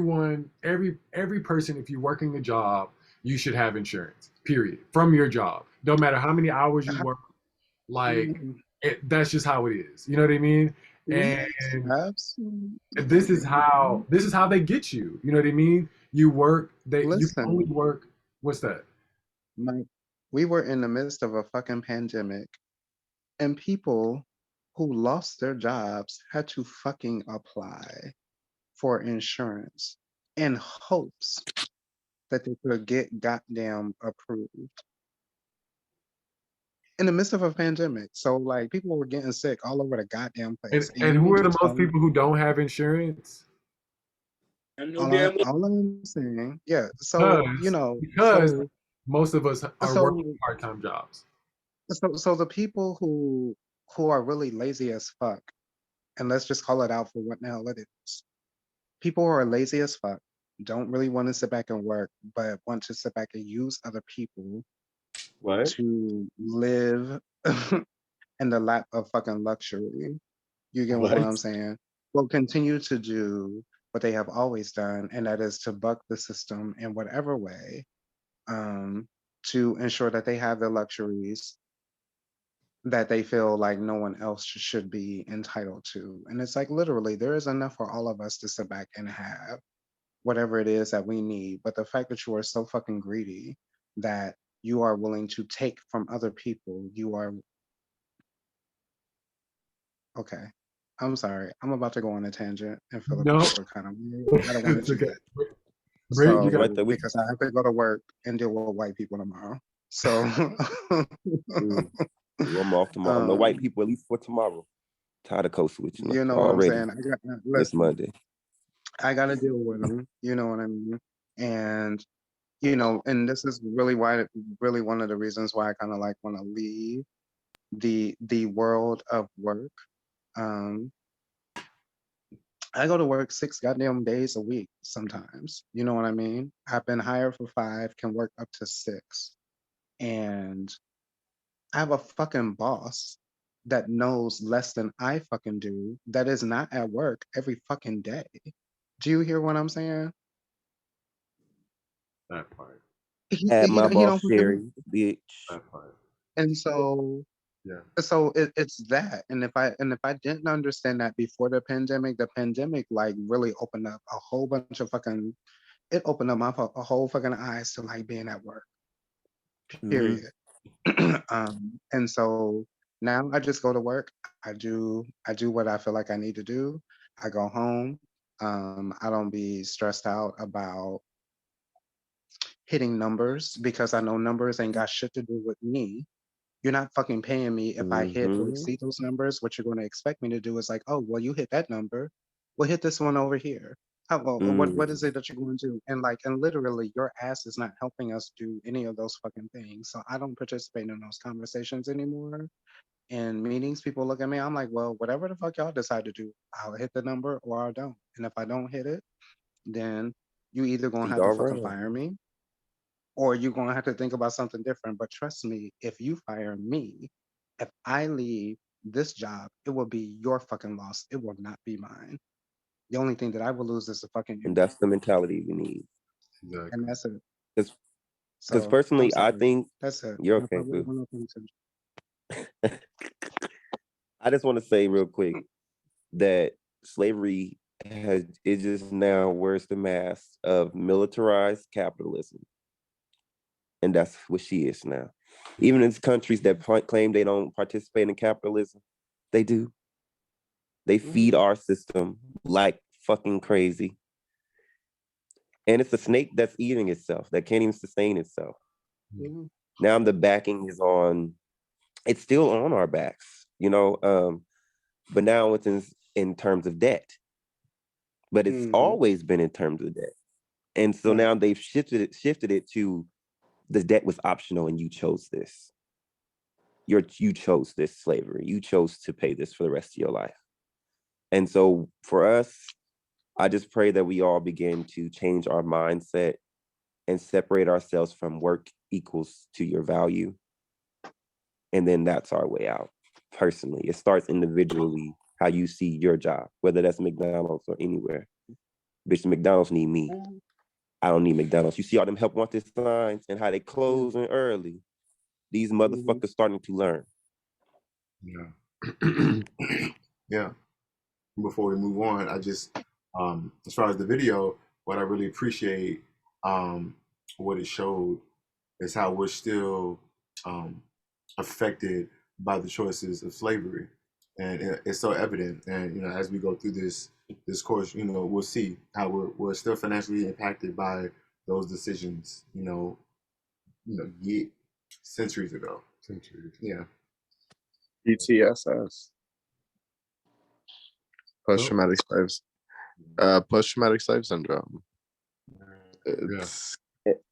person, if you're working a job, you should have insurance, period, from your job. No matter how many hours you work, like that's just how it is. You know what I mean? And Absolutely. this is how they get you. You know what I mean? You work, you can only Listen, work. What's that? we were in the midst of a fucking pandemic, and people who lost their jobs had to fucking apply for insurance in hopes that they could get goddamn approved in the midst of a pandemic. So like people were getting sick all over the goddamn place. And And you who mean are to the tell most me people who don't have insurance? And no damn well. all I'm saying, yeah. So, Because because so most of us are working so part-time jobs. so the people who are really lazy as fuck, and let's just call it out for what the hell it is. People who are lazy as fuck don't really want to sit back and work, but want to sit back and use other people What? to live in the lap of fucking luxury. You get what What? I'm saying? Will continue to do what they have always done, and that is to buck the system in whatever way, to ensure that they have the luxuries that they feel like no one else should be entitled to. And it's like literally there is enough for all of us to sit back and have whatever it is that we need. But the fact that you are so fucking greedy that you are willing to take from other people, you are okay. I'm sorry. I'm about to go on a tangent and feel No, people kind of weird. I don't want to it's do okay. that. Britt, you It's got right So there with because I have to go to work and deal with white people tomorrow. So you. I'm off tomorrow. No white um, people, at least for tomorrow. Tired of code switching you know what I'm already. saying? It's Listen, Monday. I got to deal with them. You know what I mean? And you know, and this is really why, really one of the reasons why I kind of like want to leave the world of work. Um, I go to work 6 goddamn days a week sometimes. You know what I mean? I've been hired for 5, can work up to 6. And I have a fucking boss that knows less than I fucking do that is not at work every fucking day. Do you hear what I'm saying? that part. At my He boss don't fucking, Sherry, bitch. That part. and so Yeah. it's that. And if I didn't understand that before the pandemic like really opened up a whole bunch of fucking, it opened up my a whole fucking eyes to like being at work, period. And so now I just go to work. I do what I feel like I need to do. I go home. I don't be stressed out about hitting numbers because I know numbers ain't got shit to do with me. You're not fucking paying me if I hit or Mm-hmm. exceed those numbers. What you're going to expect me to do is like, oh, well, you hit that number. We'll hit this one over here. What is it that you're going to do? And like, and literally, your ass is not helping us do any of those fucking things. So I don't participate in those conversations anymore. In meetings, people look at me. I'm like, well, whatever the fuck y'all decide to do, I'll hit the number or I don't. And if I don't hit it, then you either gonna See have to y'all fucking around. fire me or you're gonna have to think about something different. But trust me, if you fire me, if I leave this job, it will be your fucking loss. It will not be mine. The only thing that I will lose is the fucking And income. that's the mentality we need. Exactly. And that's it. Because So I'm personally, I sorry. think That's it. you're I okay, probably boo. went up into I just want to say real quick that slavery is just now wears the mask of militarized capitalism. And that's what she is now. Even in countries that claim they don't participate in capitalism, they do. They feed our system like fucking crazy. And it's a snake that's eating itself, that can't even sustain itself. Mhm. Now the backing is on, it's still on our backs, but now it's in terms of debt. But it's always been in terms of debt. And so now they've shifted it to the debt was optional and you chose this. You chose this slavery. You chose to pay this for the rest of your life. And so for us, I just pray that we all begin to change our mindset and separate ourselves from work equals to your value. And then that's our way out. Personally, it starts individually how you see your job, whether that's McDonald's or anywhere. Bitch, McDonald's need me. I don't need McDonald's. You see all them help wanted signs and how they closing early. These motherfuckers starting to learn. Yeah. Yeah. Before we move on, I just, as far as the video, what I really appreciate, what it showed is how we're still affected by the choices of slavery, and it's so evident. And you know, as we go through this course, you know, we'll see how we're still financially impacted by those decisions. You know, centuries ago. Centuries. Yeah. PTSS. Post-traumatic slave syndrome. It's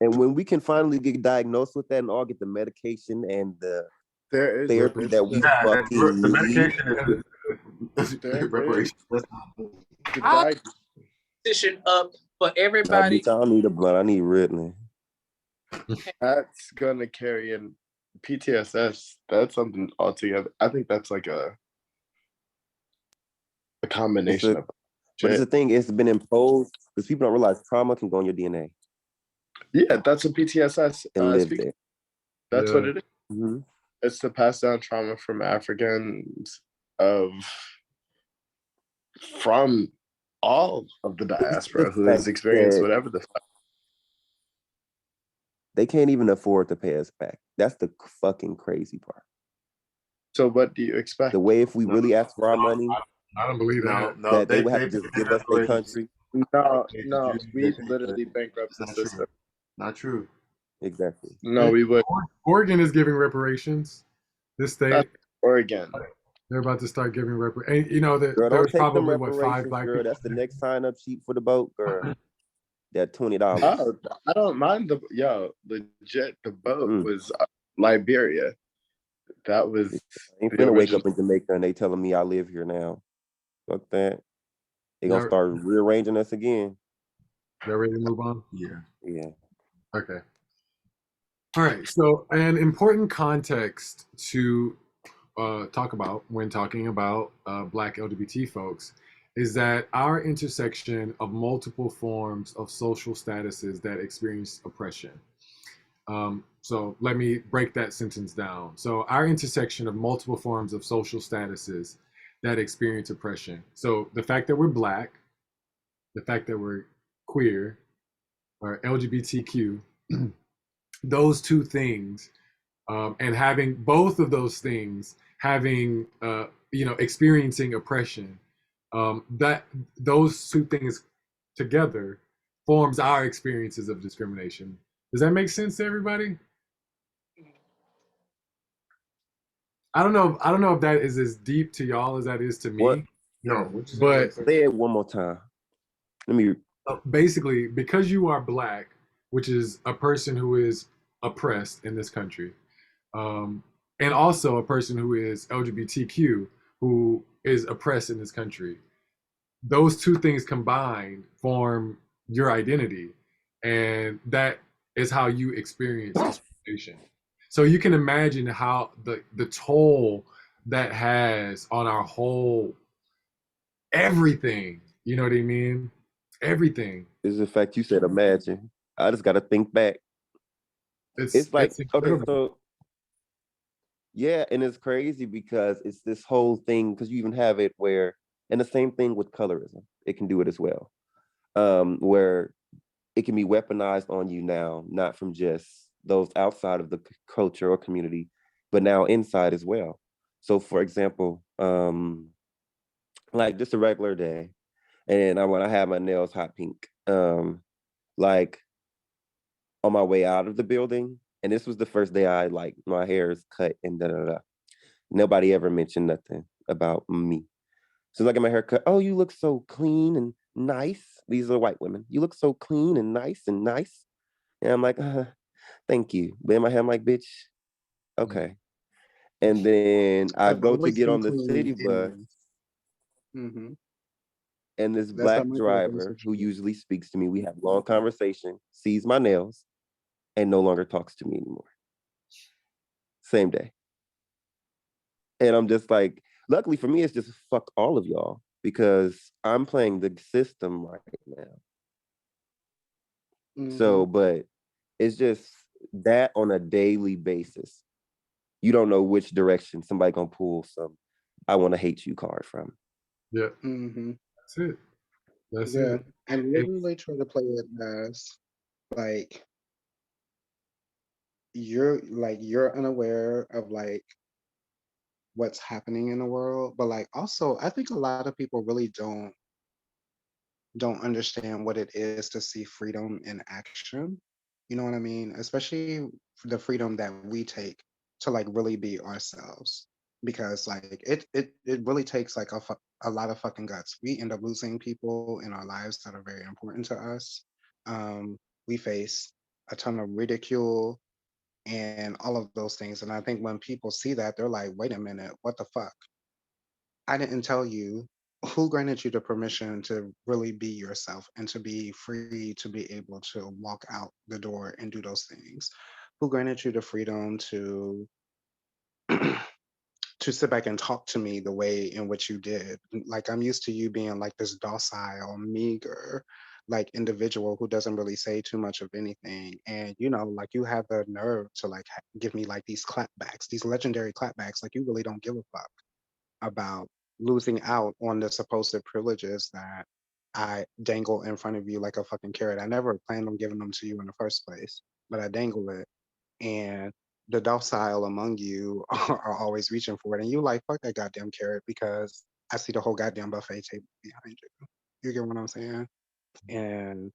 And when we can finally get diagnosed with that and all get the medication and the there is therapy that we fucking the need. medication reparations. Position up for Nah, everybody. bitch, I don't need a blunt. I need Ritalin. That's gonna carry in PTSS. That's something altogether. I think that's like a combination of But it's the thing, it's been imposed because people don't realize trauma can go on your DNA. Yeah, that's what PTSS and live there. That's what it is. Mm-hmm. It's to pass down trauma from Africans from all of the diaspora who has experienced whatever the fuck. They can't even afford to pay us back. That's the fucking crazy part. So what do you expect? The way if we really ask for our money, I don't believe that. No, they would have to just give us their country. No, we literally bankrupt the system. Not true. Exactly. No, we would. Oregon is giving reparations. This state, Oregon, they're about to start giving reparations. You know, girl, there's don't take them probably what, 5 reparations, black girl. people. That's the next sign up sheet for the boat, girl. That $20. Oh, I don't mind legit. The boat was Liberia. That was. I ain't finna wake up in Jamaica and they telling me I live here now. Fuck that. They gonna start rearranging us again. They're ready to move on? Yeah. Okay. All right. So an important context to talk about when talking about Black LGBT folks is that our intersection of multiple forms of social statuses that experience oppression. So let me break that sentence down. So our intersection of multiple forms of social statuses that experience oppression. So the fact that we're Black, the fact that we're queer, or LGBTQ, those two things, and having both of those things, having experiencing oppression, that those two things together forms our experiences of discrimination. Does that make sense to everybody? I don't know if that is as deep to y'all as that is to me. What? No, but say it one more time. Let me. Basically, because you are Black, which is a person who is oppressed in this country, and also a person who is LGBTQ who is oppressed in this country, those two things combined form your identity, and that is how you experience discrimination. So you can imagine how the toll that has on our whole everything. You know what I mean? Everything. Is the fact you said imagine. I just gotta think back. It's like, okay, so yeah, and it's crazy because it's this whole thing, because you even have it where, and the same thing with colorism, it can do it as well. Where it can be weaponized on you now, not from just those outside of the culture or community, but now inside as well. So for example, like just a regular day, and when I have my nails hot pink, like on my way out of the building, and this was the first day I like my hair is cut and da da da. Nobody ever mentioned nothing about me. So I get my hair cut. Oh, you look so clean and nice. These are white women. You look so clean and nice and nice. And I'm like, thank you. But in my head, I'm like, bitch, okay. And then I go to get on the city bus. Mm-hmm. And this Black driver who usually speaks to me, we have a long conversation, sees my nails, and no longer talks to me anymore. Same day. And I'm just like, luckily for me, it's just fuck all of y'all, because I'm playing the system right now. So, but it's just that on a daily basis. You don't know which direction somebody gonna pull some "I want to hate you" card from. Yeah. That's it. That's it. And literally try to play it as like you're unaware of like what's happening in the world, but like also I think a lot of people really don't understand what it is to see freedom in action. You know what I mean? Especially the freedom that we take to like really be ourselves. Because like it really takes like a lot of fucking guts. We end up losing people in our lives that are very important to us. We face a ton of ridicule and all of those things. And I think when people see that, they're like, wait a minute, what the fuck? I didn't tell you. Who granted you the permission to really be yourself and to be free to be able to walk out the door and do those things? Who granted you the freedom to to sit back and talk to me the way in which you did? Like I'm used to you being like this docile, meager, like individual who doesn't really say too much of anything. And you know, like you have the nerve to like give me like these clapbacks, these legendary clapbacks. Like you really don't give a fuck about losing out on the supposed privileges that I dangle in front of you like a fucking carrot. I never planned on giving them to you in the first place, but I dangle it. And the docile among you are always reaching for it. And you like, fuck that goddamn carrot because I see the whole goddamn buffet table behind you. You get what I'm saying? And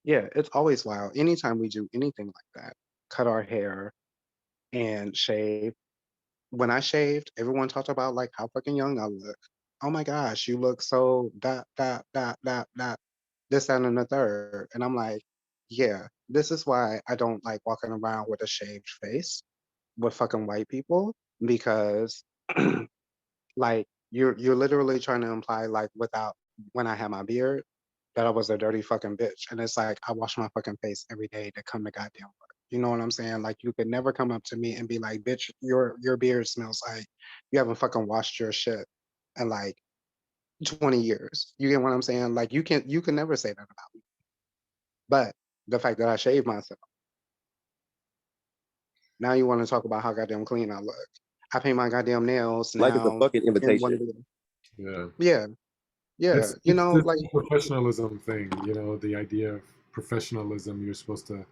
yeah, it's always wild. Anytime we do anything like that, cut our hair and shave, when I shaved, everyone talked about like how fucking young I look. Oh my gosh, you look so this, that, and the third. And I'm like, yeah, this is why I don't like walking around with a shaved face with fucking white people because like you're literally trying to imply like without when I had my beard that I was a dirty fucking bitch. And it's like I wash my fucking face every day to come to goddamn work. You know what I'm saying? Like you could never come up to me and be like, bitch, your beard smells like you haven't fucking washed your shit in like 20 years. You get what I'm saying? Like you can never say that about me. But the fact that I shave myself, now you want to talk about how goddamn clean I look. I paint my goddamn nails Like it's a now fucking in one of invitation. the Yeah. yeah. You It's know, this like professionalism thing, you know, the idea of professionalism, you're supposed to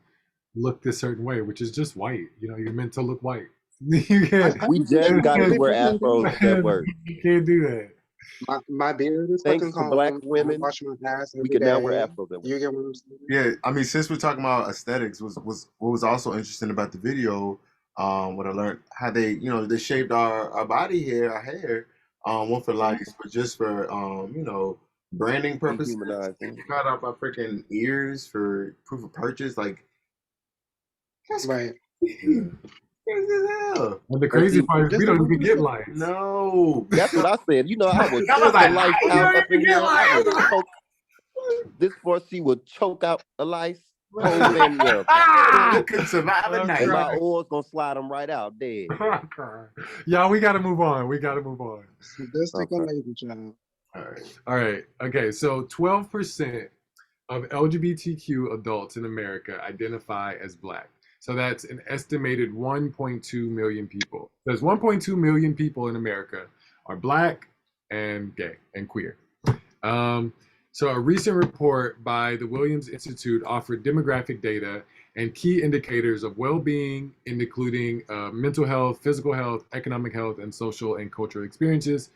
look this certain way, which is just white. You know, you're meant to look white. You I can't, We think it's just got to really wear fucking afros at work. you can't do that. my beard is Thanks fucking to Black combed. I women, wash my ass we every can now wear day. afros at work. You get what I'm saying? Yeah, I mean, since we're talking about aesthetics, was what was also interesting about the video. What I learned how they, they shaved our body hair, our hair, one for lights, but just for branding purposes. Dehumanizing. They cut off our freaking ears for proof of purchase. Like that's Right. crazy. Crazy as hell. And the And crazy see, part is we Just don't even get imagine. lights. No. that's what I said. You know, I would That was choke the like, life you out don't up even in get here. I would lights. choke. This 4C would choke out a lice. Whole family up. I couldn't survive a night. And my oil's gonna slide them right out dead. Y'all, we got to move on. We got to move on. Sadistic and lazy child. All right. Okay. So 12% of LGBTQ adults in America identify as Black. So that's an estimated 1.2 million people. There's 1.2 million people in America are Black and gay and queer. So a recent report by the Williams Institute offered demographic data and key indicators of well-being, including mental health, physical health, economic health, and social and cultural experiences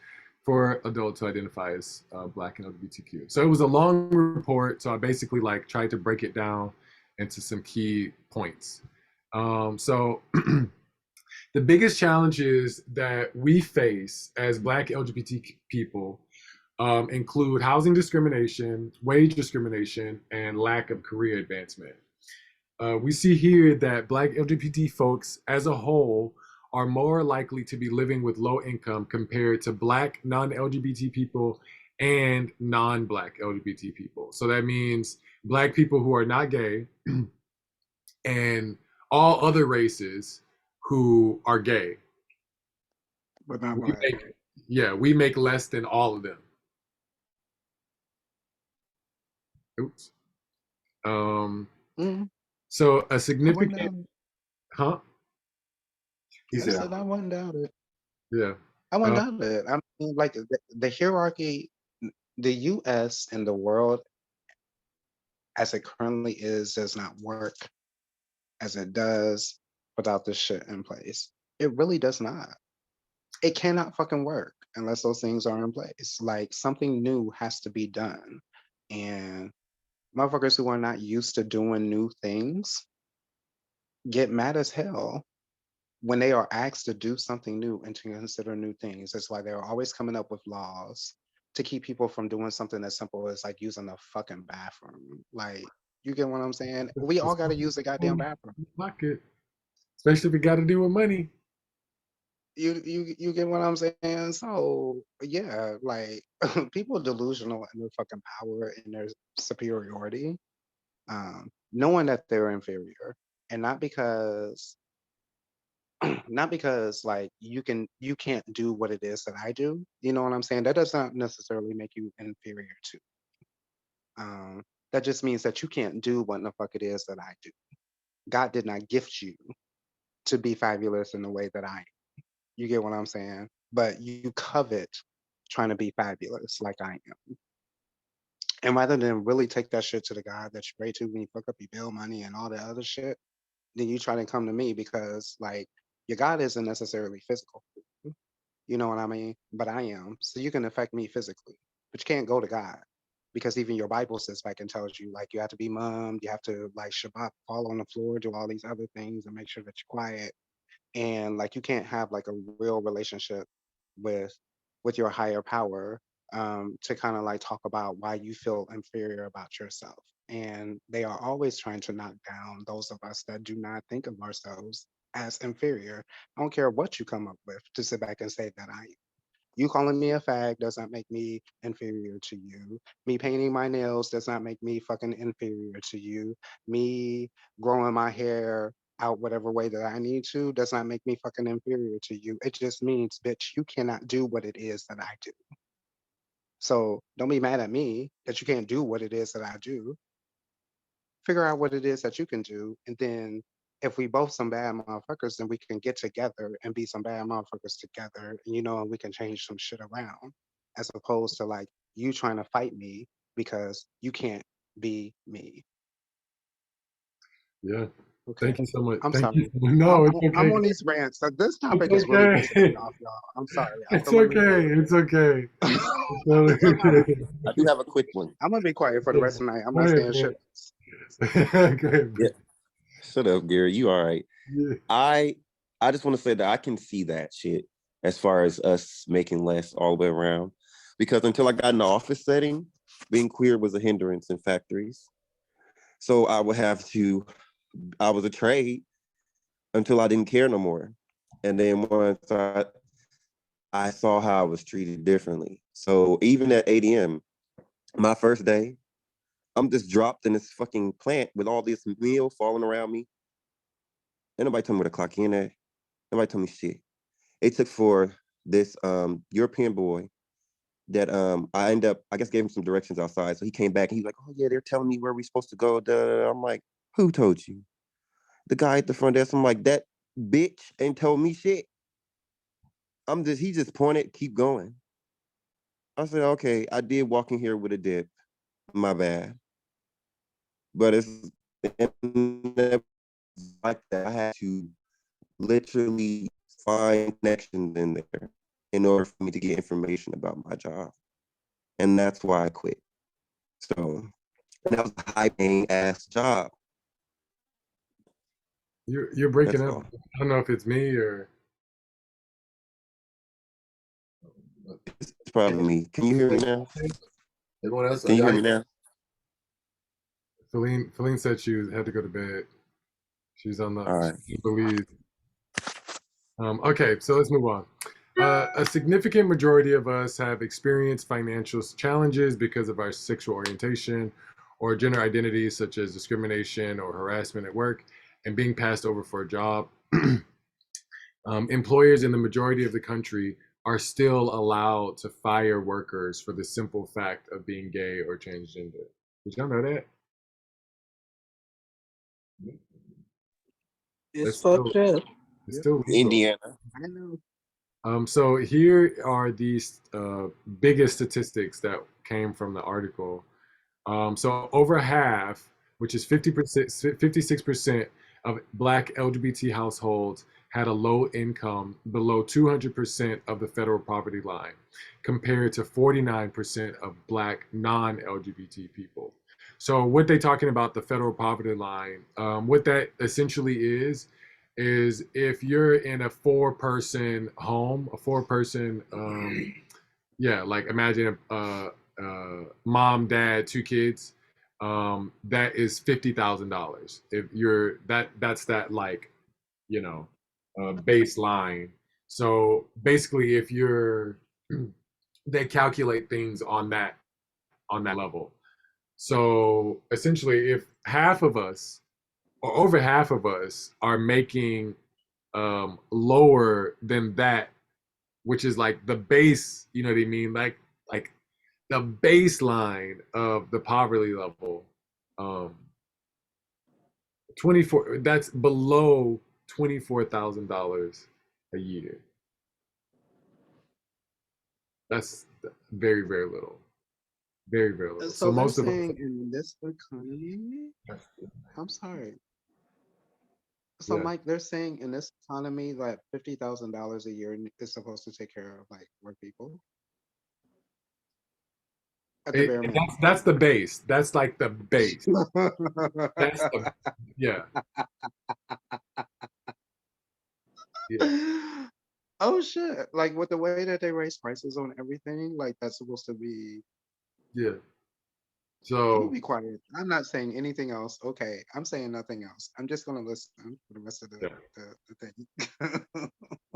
for adults who identify as Black and LGBTQ. So it was a long report. So I basically like tried to break it down into some key points. So the biggest challenges that we face as Black LGBT people include housing discrimination, wage discrimination, and lack of career advancement. We see here that Black LGBT folks as a whole are more likely to be living with low income compared to Black non-LGBT people and non-Black LGBT people. So that means Black people who are not gay and all other races who are gay. But not We Black. we make less than all of them. Oops. Mm, So a I wouldn't significant, doubt it. huh? He I said, said I wouldn't doubt it. yeah. I wouldn't Uh, doubt it. I mean, like the hierarchy, the U.S. and the world as it currently is does not work as it does without this shit in place. It really does not. It cannot fucking work unless those things are in place. Like something new has to be done. And motherfuckers who are not used to doing new things get mad as hell when they are asked to do something new and to consider new things. That's why they're always coming up with laws to keep people from doing something as simple as like using the fucking bathroom. Like, you get what I'm saying? We all got to use the goddamn bathroom. pocket, especially if it got to do with money. You get what I'm saying? So yeah, like people delusional in their fucking power and their superiority, knowing that they're inferior, and not because like you can't do what it is that I do. You know what I'm saying? That does not necessarily make you inferior to. That just means that you can't do what the fuck it is that I do. God did not gift you to be fabulous in the way that I am. You get what I'm saying? But you covet trying to be fabulous like I am. And rather than really take that shit to the God that you pray to when you fuck up your bill money and all that other shit, then you try to come to me because like your God isn't necessarily physical. You know what I mean? But I am. So you can affect me physically. But you can't go to God. Because even your Bible says back and tells you like you have to be mummed, you have to like Shabbat, fall on the floor, do all these other things and make sure that you're quiet. And like you can't have like a real relationship with your higher power, to kind of like talk about why you feel inferior about yourself. And they are always trying to knock down those of us that do not think of ourselves as inferior. I don't care what you come up with to sit back and say that I am. You calling me a fag does not make me inferior to you. Me painting my nails does not make me fucking inferior to you. Me growing my hair out whatever way that I need to does not make me fucking inferior to you. It just means, bitch, you cannot do what it is that I do. So don't be mad at me that you can't do what it is that I do. Figure out what it is that you can do. And then if we both some bad motherfuckers, then we can get together and be some bad motherfuckers together, and we can change some shit around, as opposed to like you trying to fight me because you can't be me. Yeah. Okay. Thank you so much. I'm Thank you. sorry. No, it's I'm okay. on these rants. So this It's topic is really pissing me okay. off, y'all. I'm sorry. I It's feel a little okay. It's okay. It's totally I do have a quick one. I'm gonna be quiet for the yeah. rest of the night. I'm Go not ahead, saying shit. Go ahead. Yeah. Shut up, Gary. You all right. Yeah. I just want to say that I can see that shit as far as us making less all the way around. Because until I got in the office setting, being queer was a hindrance in factories. So I was a trade until I didn't care no more. And then once I saw how I was treated differently. So even at ADM, my first day, I'm just dropped in this fucking plant with all this meal falling around me. Ain't nobody told me where to clock in at. Nobody told me shit. It took for this European boy that I guess gave him some directions outside. So he came back and he's like, oh yeah, they're telling me where we're supposed to go. Duh. I'm like, who told you? The guy at the front desk. I'm like, that bitch ain't told me shit. He just pointed, keep going. I said, okay, I did walk in here with a dip. My bad. But it's like that. I had to literally find connections in there in order for me to get information about my job. And that's why I quit. So, and that was a high paying ass job. You're breaking That's up. all. I don't know if it's me or It's probably me. Can you hear me now? Everyone else, Can you hear me now? Feline said she had to go to bed. She's on All right. she believes. Okay, so let's move on. A significant majority of us have experienced financial challenges because of our sexual orientation or gender identities, such as discrimination or harassment at work and being passed over for a job. Employers in the majority of the country are still allowed to fire workers for the simple fact of being gay or transgender. Did y'all know that? It's fucked up. It's still legal. Indiana. I know. So here are these biggest statistics that came from the article. So over half, which is 50%, 56% of Black LGBT households had a low income below 200% of the federal poverty line, compared to 49% of Black non-LGBT people. So what they talking about the federal poverty line? What that essentially is if you're in a four-person home, a four-person, yeah, like imagine mom, dad, two kids. That is $50,000. If you're that's that like, you know, baseline. So basically, if you're, they calculate things on that level. So essentially, if half of us or over half of us are making lower than that, which is like the base, you know what I mean? Like the baseline of the poverty level, um 24, that's below $24,000 a year. That's very, very little. Very, very little. So they're most of us, saying in this economy, I'm sorry. So yeah. Mike, they're saying in this economy that $50,000 a year is supposed to take care of like work people at the bare minimum. That's the base. That's like the base. That's the, yeah. Yeah. Oh shit! Like with the way that they raise prices on everything, like that's supposed to be. Yeah. I'm gonna So be quiet. I'm not saying anything else. Okay, I'm saying nothing else. I'm just gonna listen for the rest of yeah. the thing.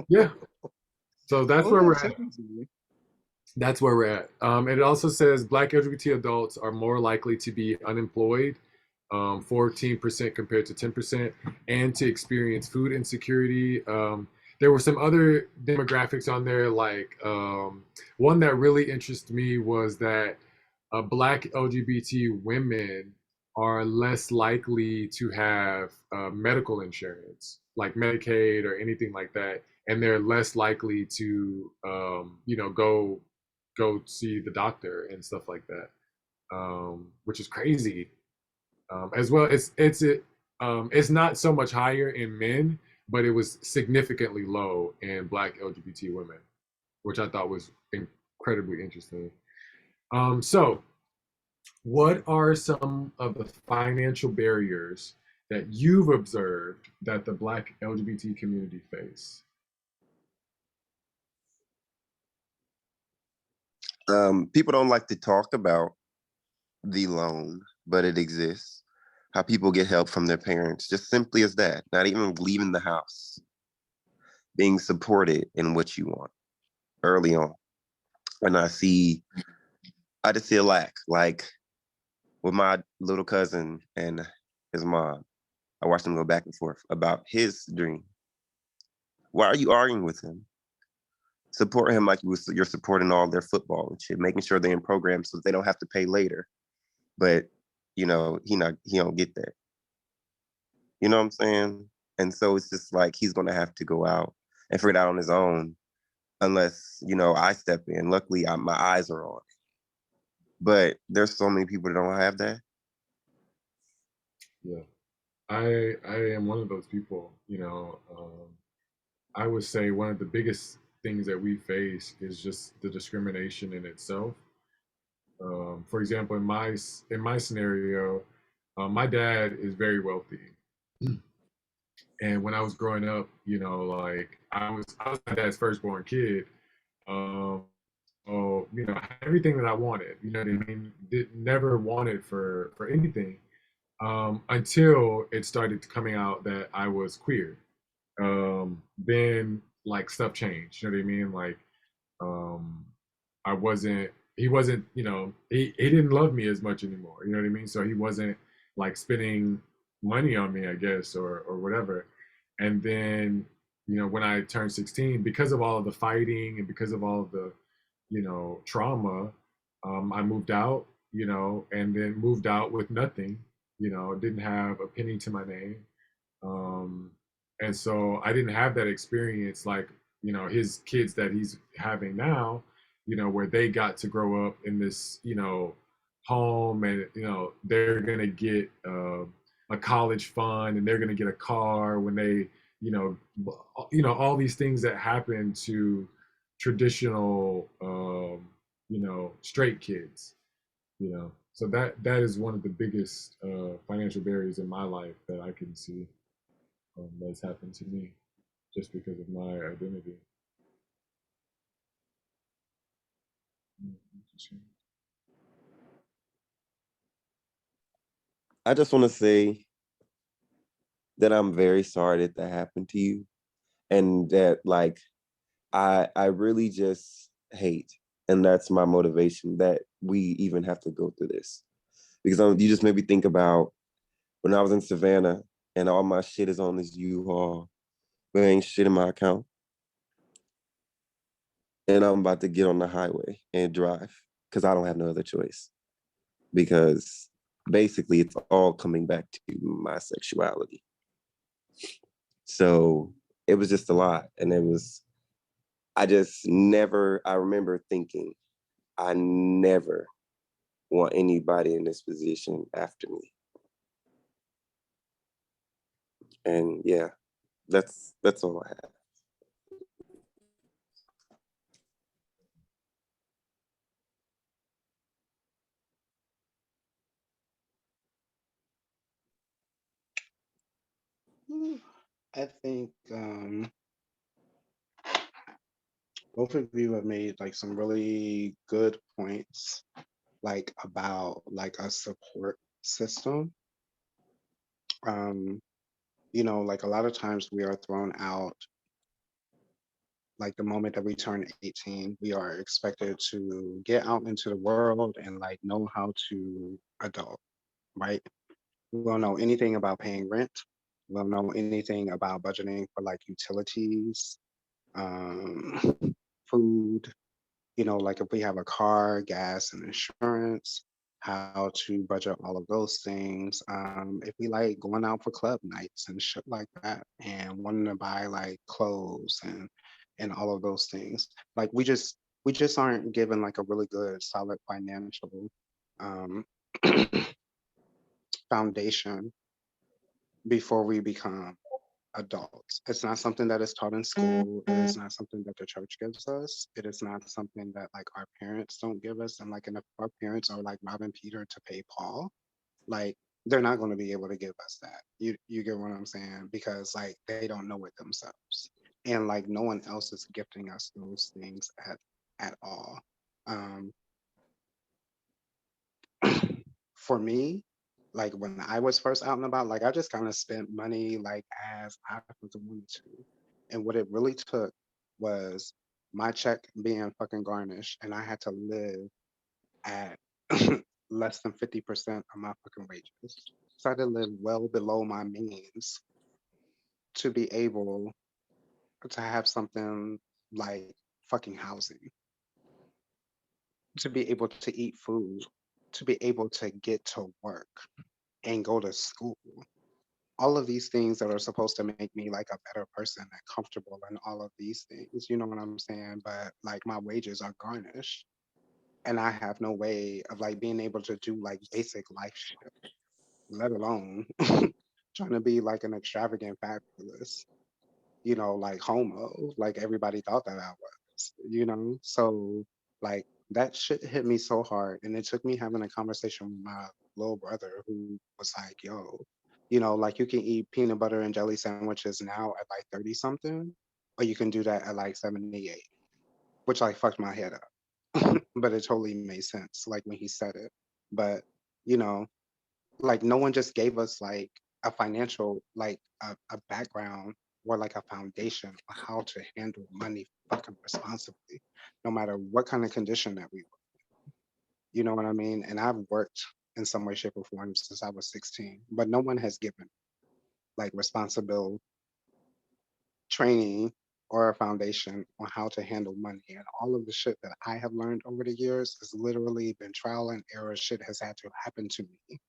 Yeah. So that's Oh where yeah, we're so at. That's where we're at. It also says Black LGBT adults are more likely to be unemployed, 14% compared to 10%, and to experience food insecurity. There were some other demographics on there, like one that really interested me was that Black LGBT women are less likely to have medical insurance, like Medicaid or anything like that, and they're less likely to, go see the doctor and stuff like that, which is crazy. As well, it's not so much higher in men, but it was significantly low in Black LGBT women, which I thought was incredibly interesting. So what are some of the financial barriers that you've observed that the Black LGBT community face? People don't like to talk about the loan, but it exists. How people get help from their parents, just simply as that, not even leaving the house, being supported in what you want early on. And I just see a lack, like with my little cousin and his mom. I watched them go back and forth about his dream. Why are you arguing with him? Support him like you're supporting all their football and shit, making sure they're in programs so they don't have to pay later. But he don't get that. You know what I'm saying? And so it's just like he's gonna have to go out and figure it out on his own, unless I step in. Luckily, my eyes are on it. But there's so many people that don't have that. Yeah, I am one of those people. I would say one of the biggest things that we face is just the discrimination in itself. For example, in my scenario, my dad is very wealthy, and when I was growing up, like I was my dad's firstborn kid. Um, so I had everything that I wanted. You know what I mean? Never wanted for anything, until it started coming out that I was queer. Then like stuff changed. You know what I mean? Like, um, I wasn't. He wasn't. He didn't love me as much anymore. You know what I mean? So he wasn't like spending money on me, I guess, or whatever. And then when I turned 16, because of all of the fighting and because of all of the trauma, I moved out. And then moved out with nothing. you know, didn't have a penny to my name. Um, and so I didn't have that experience like, you know, his kids that he's having now, you know, where they got to grow up in this, you know, home, and, you know, they're going to get a college fund, and they're going to get a car when they, you know, all these things that happen to traditional, you know, straight kids, you know. So that is one of the biggest financial barriers in my life that I can see, that's happened to me just because of my identity. I just want to say that I'm very sorry that that happened to you, and that like I really just hate, and that's my motivation, that we even have to go through this, because you just made me think about when I was in Savannah and all my shit is on this U-Haul, but ain't shit in my account, and I'm about to get on the highway and drive because I don't have no other choice, because basically it's all coming back to my sexuality. So it was just a lot, and I remember thinking, I never want anybody in this position after me. And yeah, that's all I have. I think both of you have made like some really good points, like about like a support system. Um, you know, like a lot of times we are thrown out, like the moment that we turn 18, we are expected to get out into the world and like know how to adult, right? We don't know anything about paying rent. We don't know anything about budgeting for like utilities, um, food, you know, like if we have a car, gas, and insurance, how to budget all of those things. If we like going out for club nights and shit like that, and wanting to buy like clothes and all of those things, like we just aren't given like a really good solid financial um, foundation before we become adults. It's not something that is taught in school. It is not something that the church gives us. It is not something that like our parents don't give us. And if our parents are like robbing Peter to pay Paul, like they're not going to be able to give us that. You get what I'm saying? Because like they don't know it themselves. And like no one else is gifting us those things at all. Um for me, like when I was first out and about, like I just kind of spent money like as I was wanted to. And what it really took was my check being fucking garnished, and I had to live at less than 50% of my fucking wages. So I had to live well below my means to be able to have something like fucking housing, to be able to eat food, to be able to get to work and go to school. All of these things that are supposed to make me like a better person and comfortable and all of these things, you know what I'm saying? But like my wages are garnished and I have no way of like being able to do like basic life shit, let alone trying to be like an extravagant fabulous, you know, like homo, like everybody thought that I was, you know? So like that shit hit me so hard. And it took me having a conversation with my little brother who was like, yo, you know, like you can eat peanut butter and jelly sandwiches now at like 30 something, or you can do that at like 78, which like fucked my head up. But it totally made sense, like when he said it. But, you know, like no one just gave us like a financial like a background or like a foundation on how to handle money fucking responsibly, no matter what kind of condition that we were, you know what I mean? And I've worked in some way shape or form since I was 16, but no one has given like responsible training or a foundation on how to handle money. And all of the shit that I have learned over the years has literally been trial and error. Shit has had to happen to me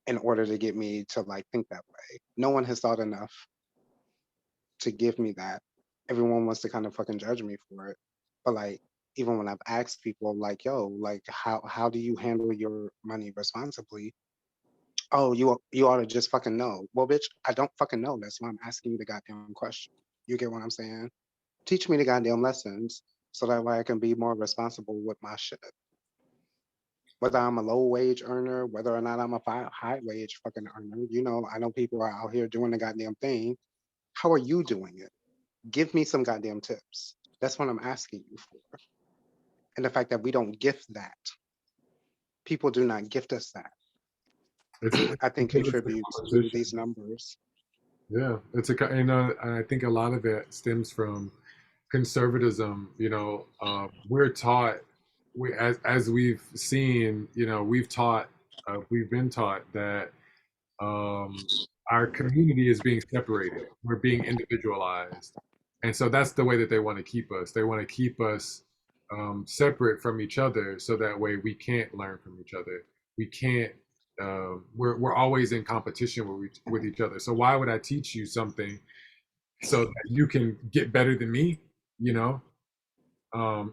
in order to get me to like think that way. No one has thought enough to give me that. Everyone wants to kind of fucking judge me for it. But like, even when I've asked people like, yo, like how do you handle your money responsibly? Oh, you ought to just fucking know. Well, bitch, I don't fucking know. That's why I'm asking you the goddamn question. You get what I'm saying? Teach me the goddamn lessons so that way I can be more responsible with my shit. Whether I'm a low wage earner, whether or not I'm a high wage fucking earner, you know, I know people are out here doing the goddamn thing. How are you doing it? Give me some goddamn tips. That's what I'm asking you for. And the fact that we don't gift that, people do not gift us that, I think contributes to these numbers. Yeah, it's and I think a lot of it stems from conservatism. You know, we're taught, as we've seen, you know, we've been taught that our community is being separated. We're being individualized, and so that's the way that they want to keep us. They want to keep us separate from each other, so that way we can't learn from each other. We can't. We're always in competition with each other. So why would I teach you something so that you can get better than me? You know,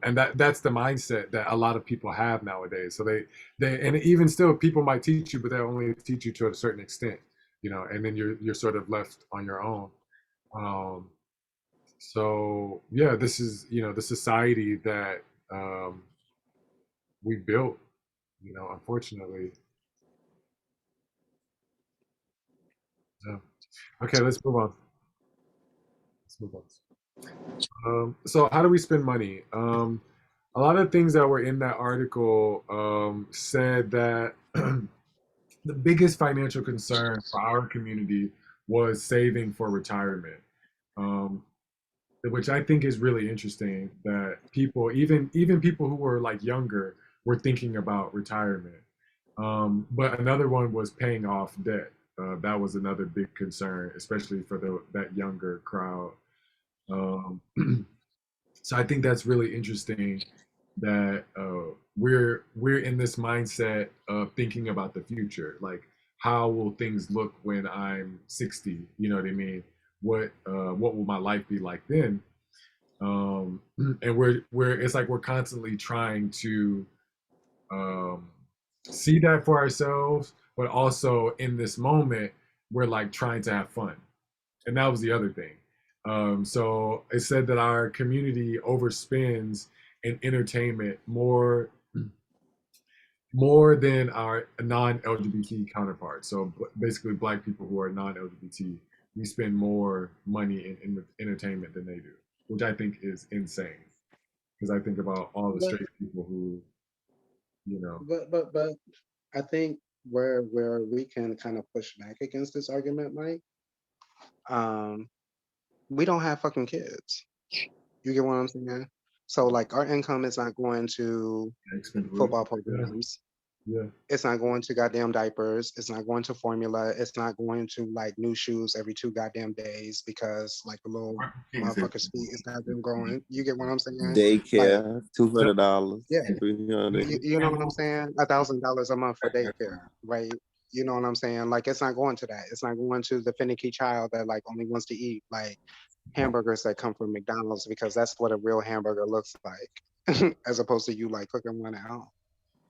and that's the mindset that a lot of people have nowadays. So they and even still, people might teach you, but they only teach you to a certain extent, you know, and then you're sort of left on your own. Um, so yeah, this is, you know, the society that we built, you know, unfortunately. Yeah. Okay, let's move on. Let's move on. So how do we spend money? A lot of things that were in that article said that the biggest financial concern for our community was saving for retirement, um, which I think is really interesting. That people, even people who were like younger, were thinking about retirement. But another one was paying off debt. That was another big concern, especially for that younger crowd. Um, so I think that's really interesting that we're in this mindset of thinking about the future, like how will things look when I'm 60? You know what I mean? What will my life be like then? And we're it's like we're constantly trying to um, see that for ourselves, but also in this moment we're like trying to have fun, and that was the other thing. So it said that our community overspends in entertainment more than our non-LGBT counterparts. So basically, Black people who are non-LGBT, we spend more money in entertainment than they do, which I think is insane. Because I think about all the But straight people who, you know, but I think where we can kind of push back against this argument, Mike, um, we don't have fucking kids. You get what I'm saying? So like our income is not going to football yeah, programs. yeah. It's not going to goddamn diapers. It's not going to formula. It's not going to like new shoes every 2 goddamn days because like the little motherfucker's feet is goddamn growing. You get what I'm saying? Like, Daycare, $200, yeah, 300. you know what I'm saying? $1,000 a month for daycare, right? You know what I'm saying? Like, it's not going to that. It's not going to the finicky child that like only wants to eat like hamburgers that come from McDonald's because that's what a real hamburger looks like, as opposed to you like cooking one out.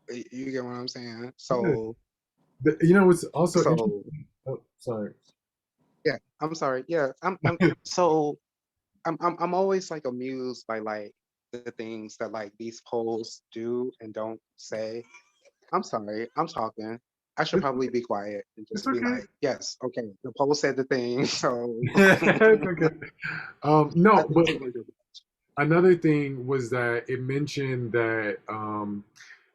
You get what I'm saying? Yeah. So, You know, it's also so interesting. Oh, sorry. yeah. I'm sorry. Yeah, I'm so I'm always like amused by like the things that like these polls do and don't say. I'm sorry, I'm talking. I should probably be quiet and It's just be okay. like, yes, okay, the poll said the thing, so It's okay. I No, think but too much of it. another thing was that it mentioned that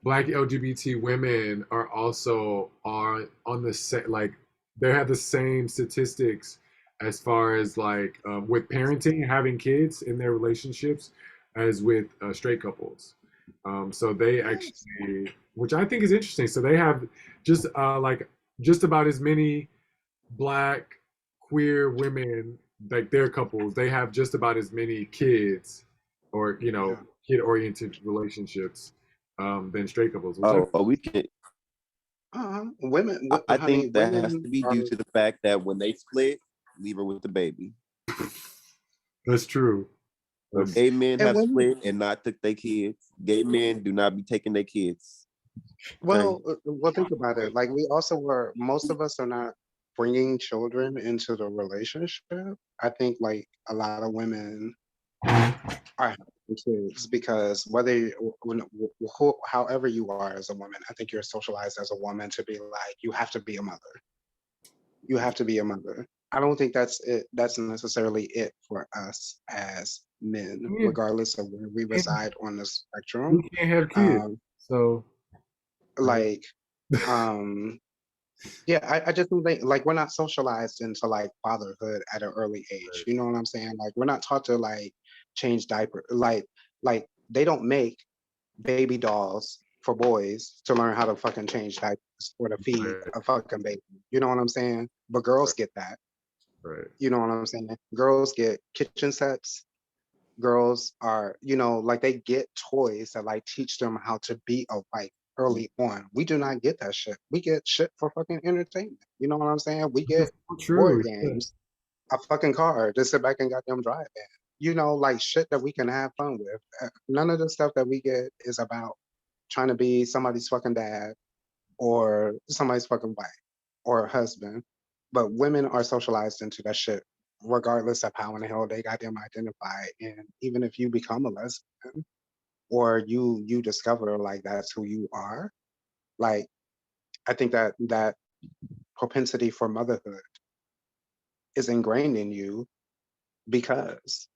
Black LGBT women are also on the set, like they have the same statistics as far as like with parenting, having kids in their relationships, as with straight couples. So they Yes. actually, which I think is interesting. So they have just like just about as many Black queer women, like their couples, they have just about as many kids, or you know, Yeah. kid oriented relationships than straight couples, which I Oh, we can. Women, I honey, think that has women to be are. due to the fact that when they split, leave her with the baby. That's true. So That's, gay men And have women, split and not took their kids. Gay men do not be taking their kids. Okay. well, think about it. Like we also were. Most of us are not bringing children into the relationship. I think like a lot of women are having kids because however you are as a woman, I think you're socialized as a woman to be like you have to be a mother. You have to be a mother. I don't think that's it. That's necessarily it for us as men, yeah, regardless of where we and reside on the spectrum. we can't have kids. Um, So, like, um, yeah, I just don't think like we're not socialized into like fatherhood at an early age. You know what I'm saying? Like we're not taught to like change diaper. Like they don't make baby dolls for boys to learn how to fucking change diapers or to feed right, a fucking baby. You know what I'm saying? But girls right, get that. right. You know what I'm saying? Girls get kitchen sets. Girls are, like they get toys that like teach them how to be a wife early on. We do not get that shit. We get shit for fucking entertainment. You know what I'm saying? We get That's so true. board Yeah. games, a fucking car to sit back and goddamn drive in. Like shit that we can have fun with. None of the stuff that we get is about trying to be somebody's fucking dad or somebody's fucking wife or husband. But women are socialized into that shit, regardless of how in the hell they got them identified. And even if you become a lesbian or you discover like that's who you are, like I think that propensity for motherhood is ingrained in you because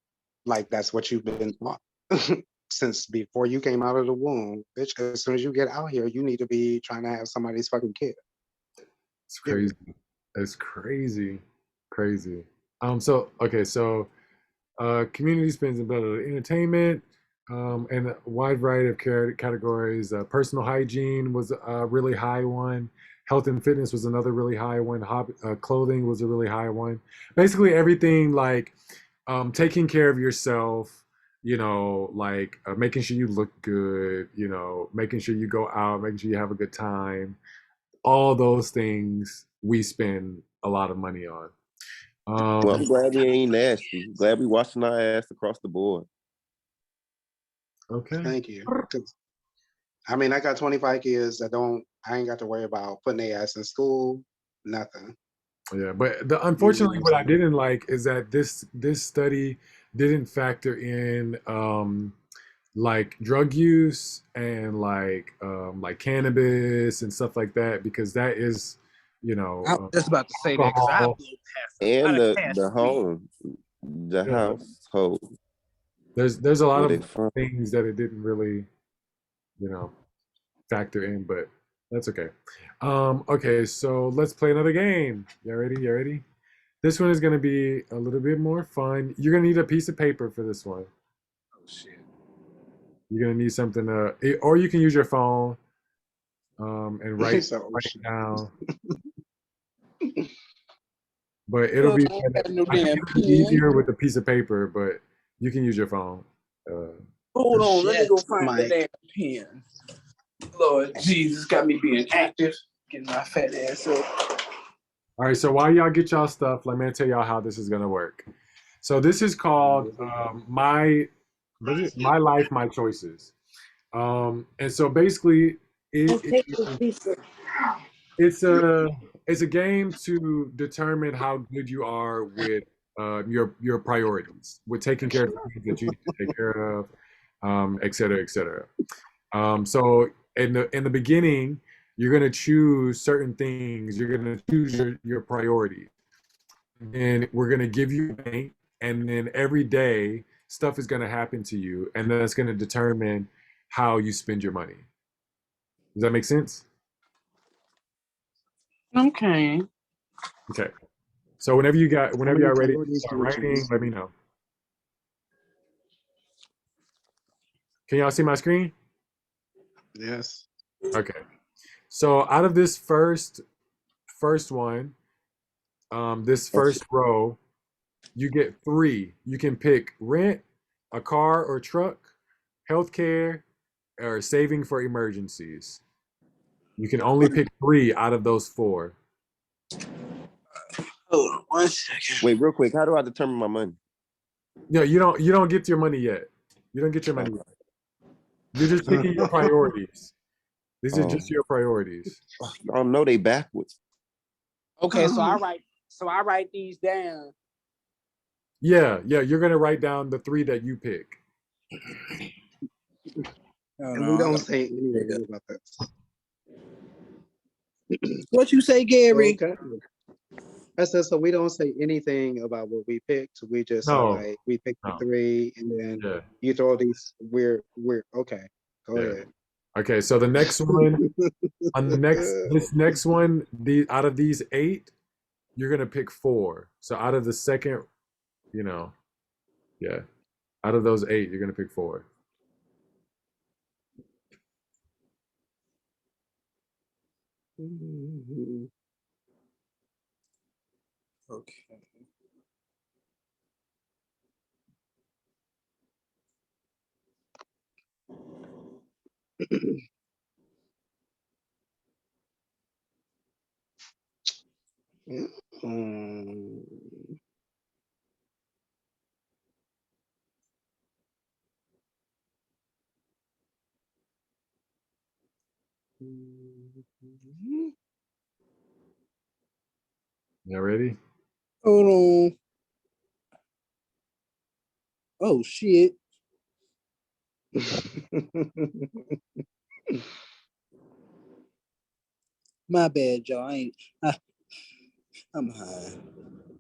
like that's what you've been taught. Since before you came out of the womb, bitch, as soon as you get out here, you need to be trying to have somebody's fucking kid. It's Period. crazy. It's crazy. Crazy. So okay, so community spends a bit of entertainment, and a wide variety of categories. Personal hygiene was a really high one. Health and fitness was another really high one. Clothing was a really high one. Basically, everything like taking care of yourself. Like making sure you look good. Making sure you go out, making sure you have a good time. All those things we spend a lot of money on. Well, I'm glad we ain't nasty. Glad we washing our ass across the board. Okay. Thank you. 'Cause, I mean, I got 25 kids I ain't got to worry about putting their ass in school, nothing. Yeah, but You know what unfortunately, I'm what I saying? didn't like is that this study didn't factor in like drug use and like cannabis and stuff like that because that is I was just about to say that because I alcohol. blew past a And lot of cash the for weed. home, the Yeah, household there's a lot where of they from. things that it didn't really you know factor in, but that's okay. Okay, so let's play another game. You ready? You ready? This one is going to be a little bit more fun. You're going to need a piece of paper for this one. Oh shit. You're going to need something or you can use your phone and So, write it down. But it'll Well, be I ain't got no I think damn it'll be pen. easier with a piece of paper, but you can use your phone. Hold on, let me shit, go find the Mike. damn pen. Lord Jesus, got me being active, getting my fat ass up. All right, so while y'all get y'all stuff, let me tell y'all how this is going to work. So this is called my life, my choices. And so basically, it's a it's a game to determine how good you are with your priorities, with taking care of the things that you need to take care of, et cetera, et cetera. So in the beginning, you're gonna choose certain things. You're gonna choose your priorities, and we're gonna give you a bank, and then every day stuff is gonna happen to you, and then it's gonna determine how you spend your money. Does that make sense? Okay. Okay. So How whenever many y'all ready to priorities do start you writing, choose? let me know. Can y'all see my screen? Yes. Okay. So out of this first one, this That's first row, you get three. You can pick rent, a car or truck, healthcare, or saving for emergencies. You can only pick 3 out of those 4. Hold on 1 second. Wait, real quick. How do I determine my money? No, you don't get your money yet. You don't get your money yet. You're just picking your priorities. These are just your priorities. Y'all know they backwards. Okay, so I write these down. Yeah, you're gonna write down the 3 that you pick. And we don't say anything about this. What you say, Gary? Okay. I said, so we don't say anything about what we picked. We just say like we picked the 3, and then you throw these. We're okay. Go ahead. Okay, so the next one on this next one, out of these 8, you're gonna pick 4. So out of the second, out of those 8, you're gonna pick 4. Okay. You ready? Hold on. Oh shit. My bad, y'all. I'm high.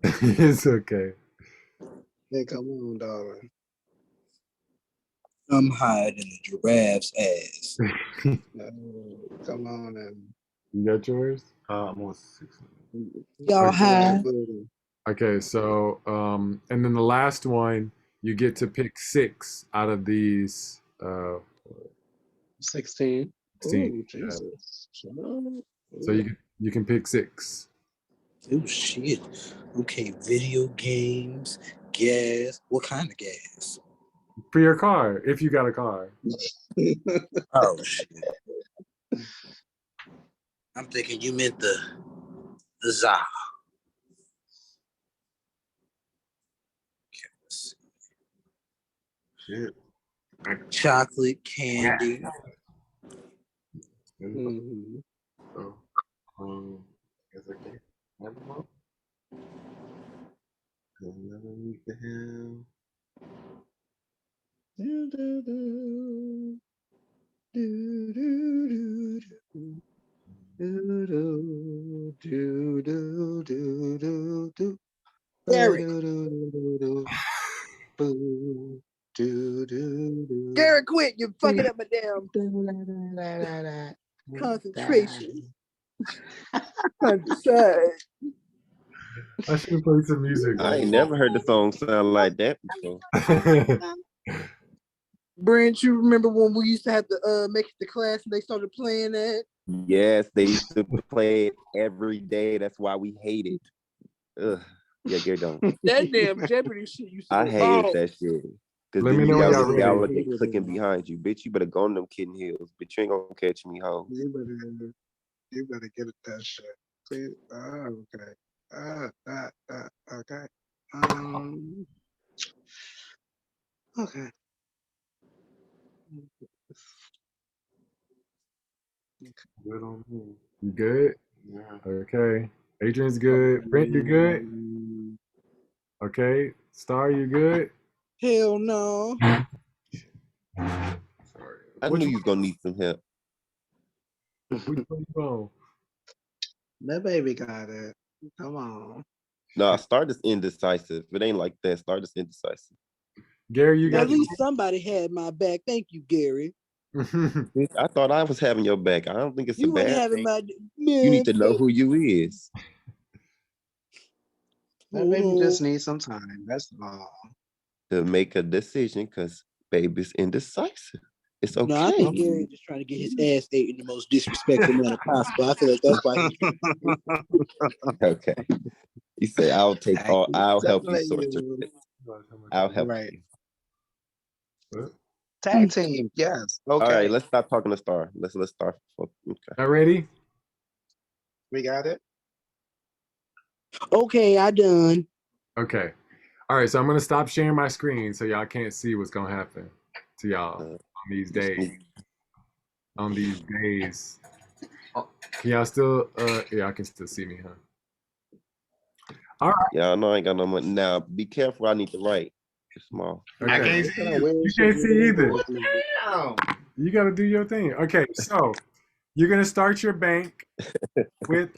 It's okay. Hey, come on, darling. I'm higher than a giraffe's ass. Come on, and you got yours? I'm on 6. Y'all high? Okay, so and then the last one, you get to pick 6 out of these 16. 16. Oh, Jesus. So you can pick 6. Oh shit. Okay, video games, gas. What kind of gas? For your car, if you got a car. Oh shit. I'm thinking you meant the za. Okay, let's see. Shit. Chocolate candy. So, guess I can't have them all. Another week to have. Derek. Derek, quit. You're fucking up my damn concentration. I should have played some music. I ain't never heard the song sound like that before. Brent, you remember when we used to have to make it to class and they started playing that? Yes, they used to play it every day. That's why we hate it. Ugh. Yeah, Gary don't. That damn Jeopardy shit used to I go hated off. that shit. Because Let then me you know got when y'all Miss ready. Gallagher clicking behind you. Bitch, you better go on them kitten heels. Bitch, you ain't gonna catch me, ho. You better get at that shit. Please. Okay. Okay. Okay. Good on me. You good? Yeah. Okay. Adrian's good. Brent, you good? Okay. Star, you good? Hell no. Sorry. I knew you was gonna need some help. Which one you on? That baby got it. Come on. Nah, start this indecisive. It ain't like that. Start this indecisive. Gary, you got At least somebody had my back. Thank you, Gary. I thought I was having your back. I don't think it's You a weren't bad having thing. my You need to know who you is. That baby just needs some time. That's all. To make a decision, because baby's indecisive. It's okay. No, I think Gary just trying to get his ass ate in the most disrespectful manner possible. I feel like that's why he's okay. He said, I'll help you sort your shit. I'll help Right. you. What? Tag team, yes. Okay. All right, let's stop talking to Star. Let's start. Okay. Y'all ready? We got it. Okay, I done. Okay. All right, so I'm gonna stop sharing my screen so y'all can't see what's gonna happen to y'all on these days. On these days. Can y'all still yeah, I can still see me, huh? All right. Yeah, I know I ain't got no money. Now, be careful. I need to write. It's small. Okay. I can't see you. You can't see either. Damn. You gotta do your thing. Okay, so you're gonna start your bank with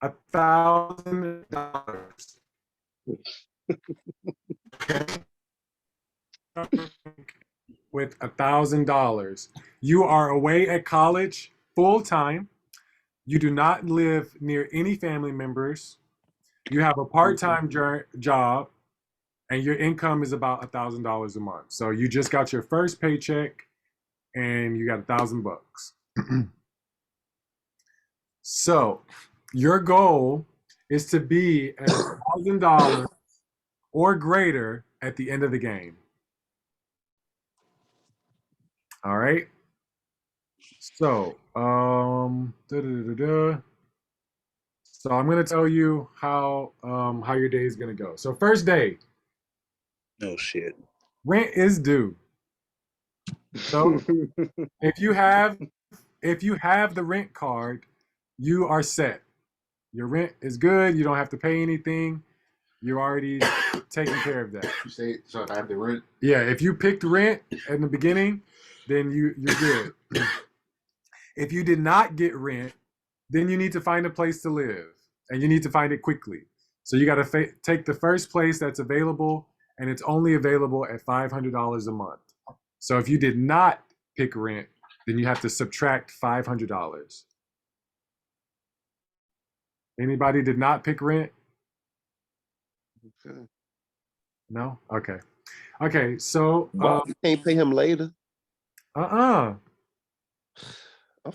$1,000. With $1,000. You are away at college full time. You do not live near any family members. You have a part-time job, and your income is about $1,000 a month. So you just got your first paycheck, and you got $1,000. So your goal is to be at $1,000 or greater at the end of the game. All right. So, so I'm gonna tell you how your day is gonna go. So first day, No shit. rent is due. So if you have the rent card, you are set. Your rent is good. You don't have to pay anything. You're already taking care of that. You say so I have the rent? Yeah, if you picked rent in the beginning, then you're good. If you did not get rent, then you need to find a place to live, and you need to find it quickly. So you got to take the first place that's available, and it's only available at $500 a month. So if you did not pick rent, then you have to subtract $500. Anybody did not pick rent? Okay. No? Okay. Okay, so You can't pay him later.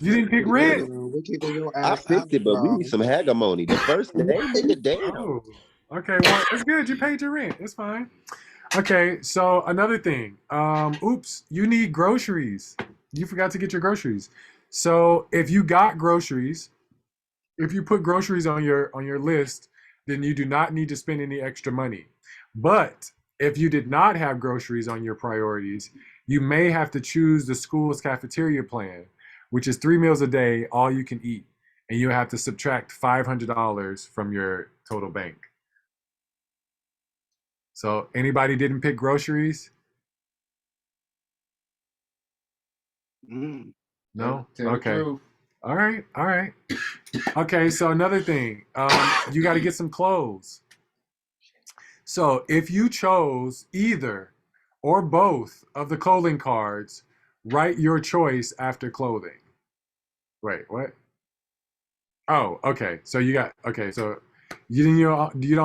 You didn't pick rent? We're keeping your I ass picked out, it, but we bro. need some hegemony. The first day, nigga, damn. Oh, okay, well, it's good. You paid your rent. It's fine. Okay, so another thing. Oops, you need groceries. You forgot to get your groceries. So if you got groceries, if you put groceries on your list, then you do not need to spend any extra money. But if you did not have groceries on your priorities, you may have to choose the school's cafeteria plan, which is 3 meals a day, all you can eat, and you have to subtract $500 from your total bank. So anybody didn't pick groceries? No? Okay. All right. All right. Okay, so another thing, you got to get some clothes. So if you chose either or both of the clothing cards, write your choice after clothing. Wait, what? Oh, okay. So you don't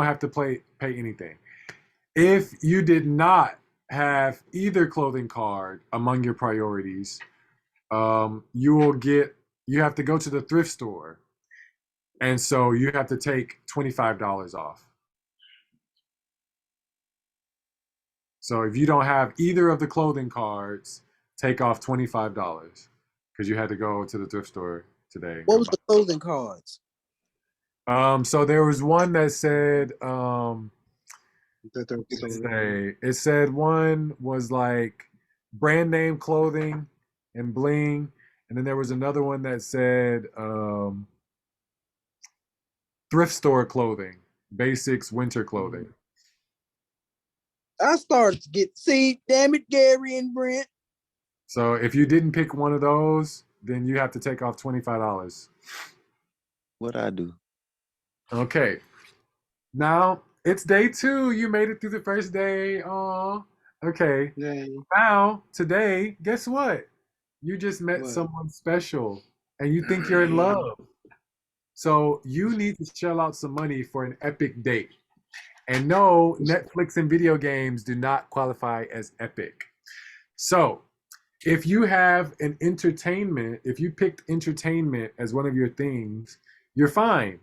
have to pay anything. If you did not have either clothing card among your priorities, you have to go to the thrift store, and so you have to take $25 off. So if you don't have either of the clothing cards, take off $25 because you had to go to the thrift store today. What was the clothing cards? So there was one that said, it said one was like brand name clothing and bling, and then there was another one that said thrift store clothing, basics winter clothing. I started to damn it, Gary and Brent. So if you didn't pick one of those, then you have to take off $25. What'd I do? Okay. Now it's day 2. You made it through the first day. Aw. Okay. Yay. Now, today, guess what? You just met someone special and you think you're in love. So you need to shell out some money for an epic date. And no, Netflix and video games do not qualify as epic. So if you have if you picked entertainment as one of your things, you're fine.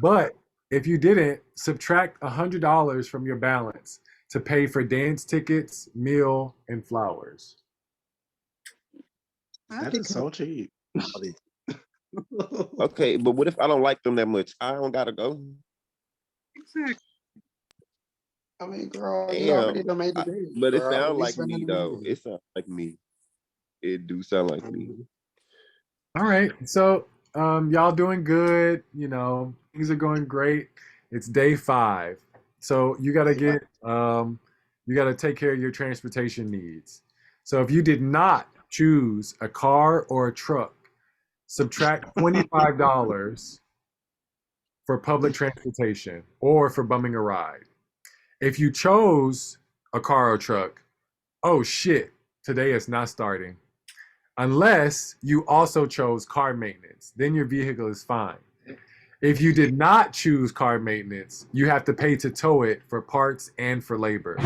But if you didn't, subtract $100 from your balance to pay for dance tickets, meal, and flowers. That is so cheap. Okay, but what if I don't like them that much? I don't gotta go. Exactly. I mean, girl, you Damn. already done made the day, But it girl. At sounds least like spend me the though. money. It sounds like me. It do sound like me. All right. So y'all doing good. You know, things are going great. It's day 5. So you gotta get you gotta take care of your transportation needs. So if you did not choose a car or a truck, subtract $25 for public transportation or for bumming a ride. If you chose a car or truck, oh shit, today is not starting. Unless you also chose car maintenance, then your vehicle is fine. If you did not choose car maintenance, you have to pay to tow it for parts and for labor,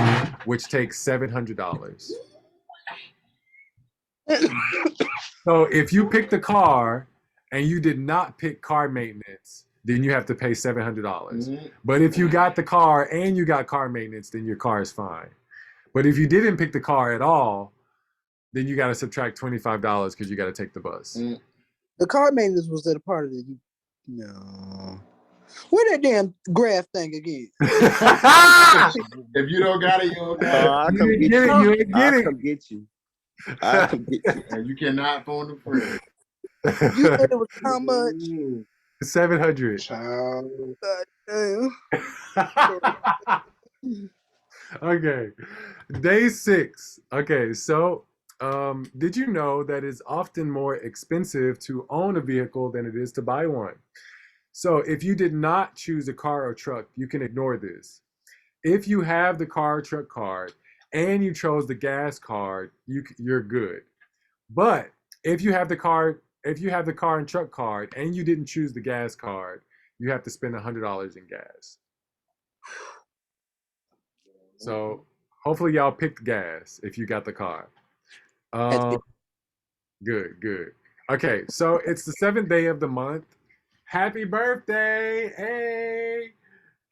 which takes $700. So if you picked the car and you did not pick car maintenance, then you have to pay $700. But if you got the car and you got car maintenance, then your car is fine. But if you didn't pick the car at all, then you got to subtract $25 because you got to take the bus. The car maintenance was at a part of the. No. Where that damn graph thing again? If you don't got it, you don't got it. I'll come get you. I'll come get you. I'll come get you. And you cannot phone the friend. You said it was how much? 700. Child. God damn. Okay. Day 6. Okay, so did you know that it's often more expensive to own a vehicle than it is to buy one? So if you did not choose a car or truck, you can ignore this. If you have the car or truck card and you chose the gas card, you're good. But if you have the car and truck card and you didn't choose the gas card, you have to spend $100 in gas. So hopefully y'all picked gas if you got the car. Good. Okay, so it's the 7th day of the month. Happy birthday! Hey!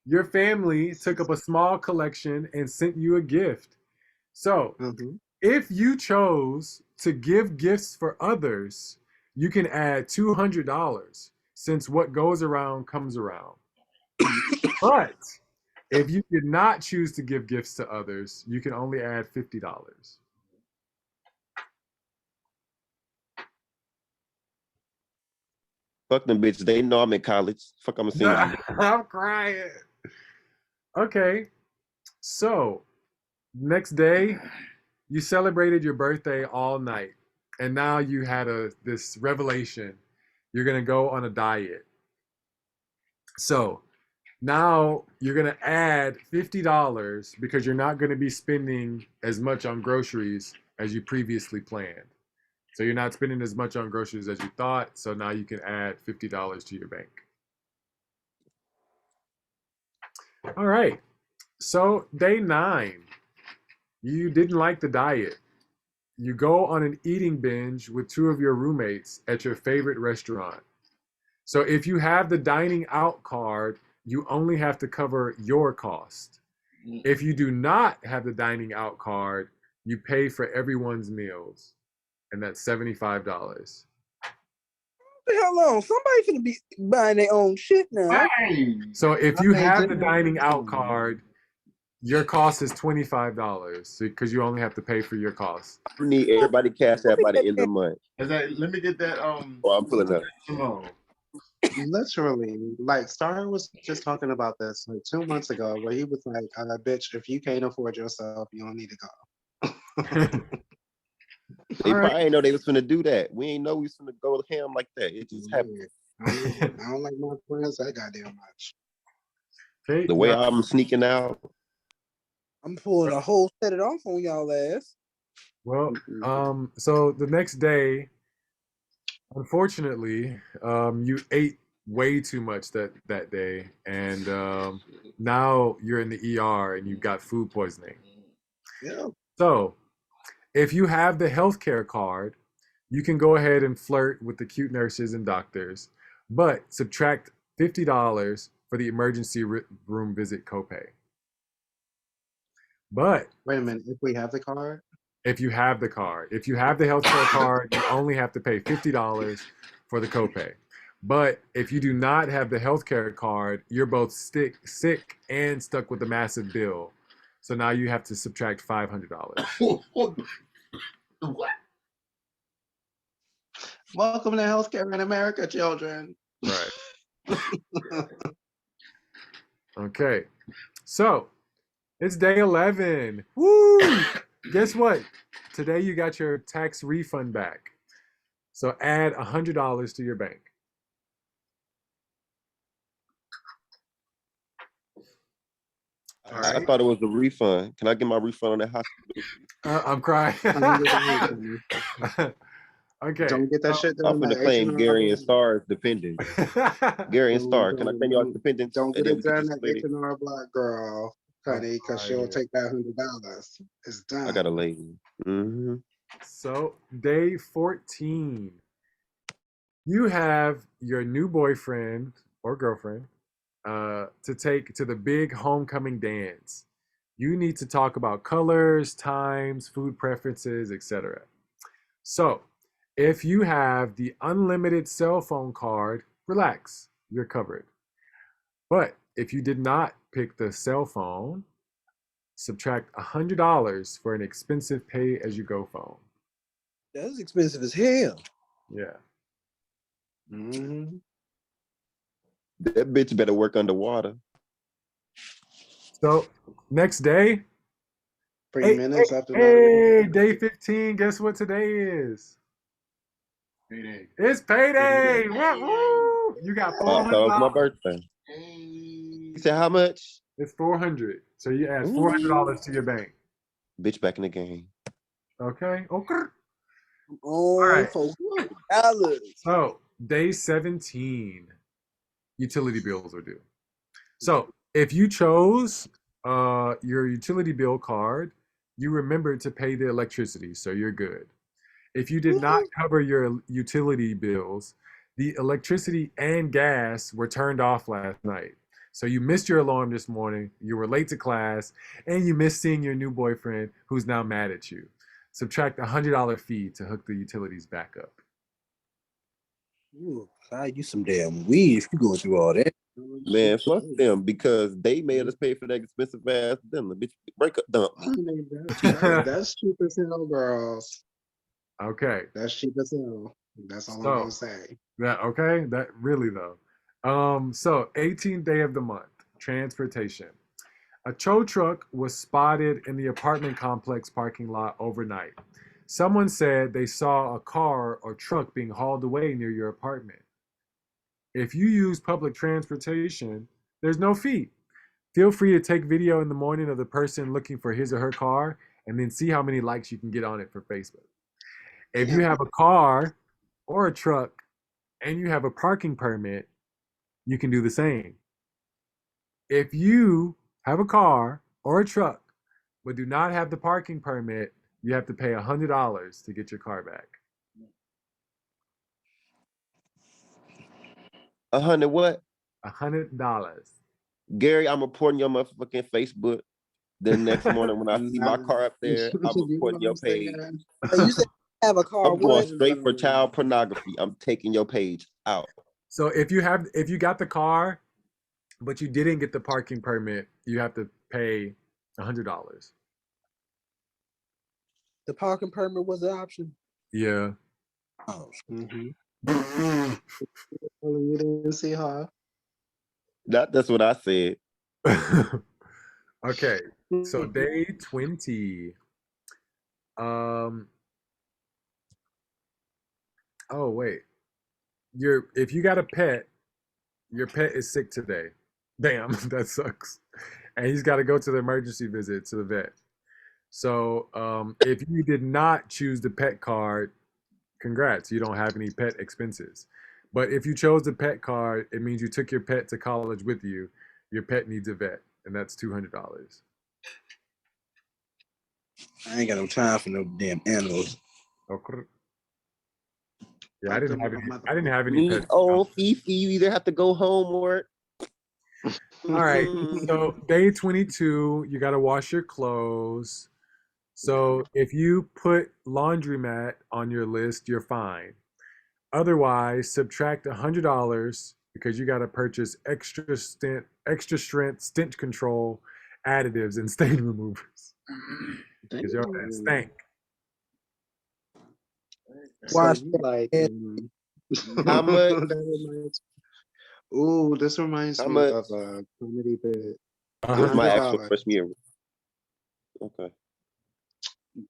Your family took up a small collection and sent you a gift. So if you chose to give gifts for others, you can add $200 since what goes around comes around. But if you did not choose to give gifts to others, you can only add $50. Fuck them bitches. They know I'm in college. Fuck, I'm a senior. I'm crying. Okay, so next day, you celebrated your birthday all night, and now you had this revelation. You're gonna go on a diet. So now you're gonna add $50 because you're not gonna be spending as much on groceries as you previously planned. So you're not spending as much on groceries as you thought. So now you can add $50 to your bank. All right. So day 9, you didn't like the diet. You go on an eating binge with 2 of your roommates at your favorite restaurant. So if you have the dining out card, you only have to cover your cost. If you do not have the dining out card, you pay for everyone's meals, and that's $75. Hell on, somebody finna be buying their own shit now. So if you have the dining out card, your cost is $25 because you only have to pay for your cost. You need everybody cash out by the end of the month. Let me get that. Oh, I'm pulling up. Literally, like Star was just talking about this like 2 months ago, where he was like, "Bitch, if you can't afford yourself, you don't need to go." They probably ain't know they was finna do that. We ain't know we was finna go ham like that. It just happened. I don't like my friends that goddamn much. Okay, the way I'm sneaking out. I'm pulling a whole set it off on y'all ass. Well, so the next day, unfortunately, you ate way too much that day, and now you're in the ER and you've got food poisoning. Yeah. So if you have the healthcare card, you can go ahead and flirt with the cute nurses and doctors, but subtract $50 for the emergency room visit copay. But wait a minute, if we have the card, if you have the card. If you have the healthcare card, you only have to pay $50 for the copay. But if you do not have the healthcare card, you're both sick and stuck with a massive bill. So now you have to subtract $500. What? Welcome to healthcare in America, children. Right. Okay. So it's day 11. Woo! Guess what? Today you got your tax refund back. So add $100 to your bank. I thought it was a refund. Can I get my refund on that hospital? I'm crying. Okay. Don't get that shit done. I'm finna claim Gary and Star as dependents. Gary and Star, can I claim y'all as dependents? Don't get it done at split it? H&R Black girl, honey, because she'll take that $100. It's done. I got a lady. Mm-hmm. So day 14. You have your new boyfriend or girlfriend to take to the big homecoming dance. You need to talk about colors, times, food preferences, etc. So, if you have the unlimited cell phone card, relax, you're covered. But if you did not pick the cell phone, subtract $100 for an expensive pay-as-you-go phone. That's expensive as hell. Yeah. Mm-hmm. That bitch better work underwater. So, next day. 3 minutes after that. Hey, day 15. Guess what today is? Payday. It's payday. Woo! You got I thought it was my $400. birthday. You said how much? It's $400. So you add $400 to your bank. Bitch back in the game. Okay. Okay. Oh, right. $400. So day 17, utility bills are due. So if you chose your utility bill card, you remember to pay the electricity, so you're good. If you did not cover your utility bills, the electricity and gas were turned off last night. So you missed your alarm this morning, you were late to class, and you missed seeing your new boyfriend who's now mad at you. Subtract $100 fee to hook the utilities back up. Ooh, buy you some damn weed if you going through all that. Man, fuck them because they made us pay for that expensive ass dinner. Bitch, break up dump. That's cheap as hell, girls. Okay. That's cheap as hell. That's all I'm gonna say. Yeah, okay. That really though. So 18th day of the month, transportation. A tow truck was spotted in the apartment complex parking lot overnight. Someone said they saw a car or truck being hauled away near your apartment. If you use public transportation, there's no fee. Feel free to take video in the morning of the person looking for his or her car and then see how many likes you can get on it for Facebook. If you have a car or a truck and you have a parking permit, you can do the same. If you have a car or a truck but do not have the parking permit, you have to pay $100 to get your car back. 100 what? $100. Gary, I'm reporting your motherfucking Facebook. The next morning when I see my car up there, I'm reporting your page. You said have a car. I'm going straight for child pornography. I'm taking your page out. So if you got the car, but you didn't get the parking permit, you have to pay $100. The parking permit was the option. Yeah. Oh. You didn't see her. That's what I said. Okay. So day 20. Oh wait. If you got a pet, your pet is sick today. Damn, that sucks. And he's got to go to the emergency visit to the vet. So if you did not choose the pet card, congrats, you don't have any pet expenses. But if you chose the pet card, it means you took your pet to college with you. Your pet needs a vet, and that's $200. I ain't got no time for no damn animals. Okay. Yeah, I didn't have any pets. Oh, Fifi, you either have to go home or. All right. So day 22, you got to wash your clothes. So if you put laundromat on your list, you're fine. Otherwise, subtract $100 because you got to purchase extra strength stench control additives and stain removers because your ass stank. So Wash you that like ass. How much? This reminds How me much? of a comedy bit. It was my actual $100. freshman year. Okay.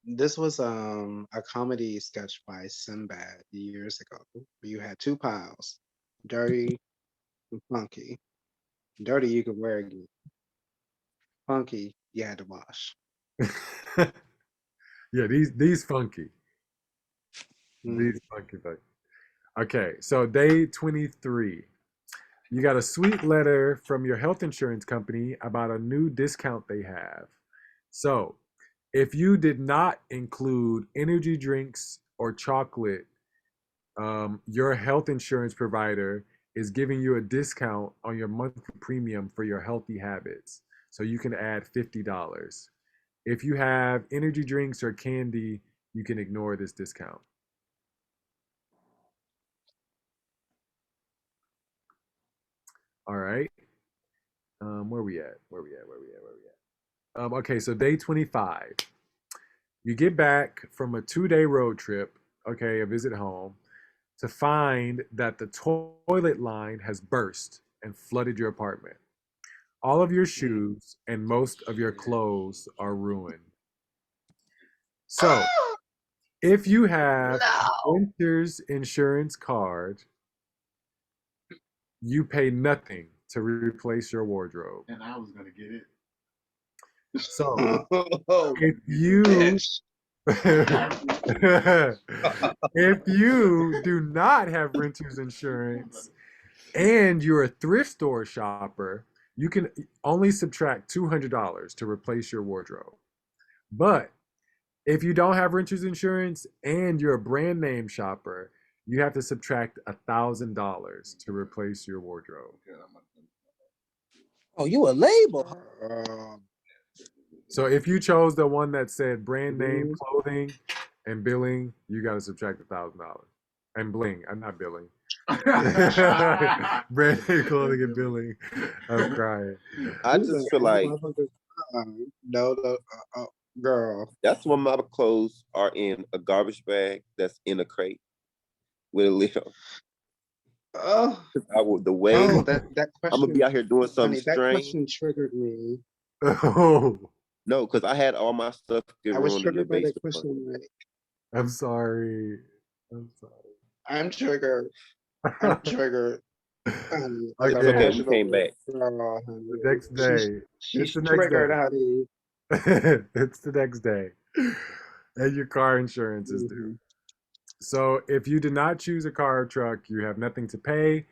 This was a comedy sketch by Sinbad years ago. You had two piles, dirty and funky. Dirty you could wear again. Funky you had to wash. Yeah, these funky. Mhm. These funky. Okay, so day 23. You got a sweet letter from your health insurance company about a new discount they have. So, if you did not include energy drinks or chocolate, your health insurance provider is giving you a discount on your monthly premium for your healthy habits. So you can add $50. If you have energy drinks or candy, you can ignore this discount. All right. Where we at? Where we at? Where we at? Where we at? Okay, so day 25. You get back from a 2-day road trip, okay, a visit home, to find that the toilet line has burst and flooded your apartment. All of your shoes and most of your clothes are ruined. So, if you have renter's insurance card, you pay nothing to replace your wardrobe. And I was gonna get it. So, Oh, if you bitch. if you do not have renter's insurance and you're a thrift store shopper, you can only subtract $200 to replace your wardrobe. But if you don't have renter's insurance and you're a brand name shopper, you have to subtract $1,000 to replace your wardrobe. Oh, you a label? So if you chose the one that said brand name Mhm. clothing and billing, you got to subtract $1,000 and bling. I'm not billing. Brand name clothing and billing. I'm crying. I just feel like No, girl. that's when my clothes are in a garbage bag that's in a crate with a lid on. Oh, I would the way oh, that I'm gonna be question, out here doing something honey, that strange. question triggered me. Oh, No, because I had all my stuff get I was ruined in the triggered by that basement. question. Like, I'm sorry. I'm sorry. I'm triggered. I'm triggered. Honey, as a It's okay. We professional came back. girl, honey. The next day. She's It's the next triggered, day. honey. It's the next day. And your car insurance is due. So if you did not choose a car or truck, you have nothing to pay.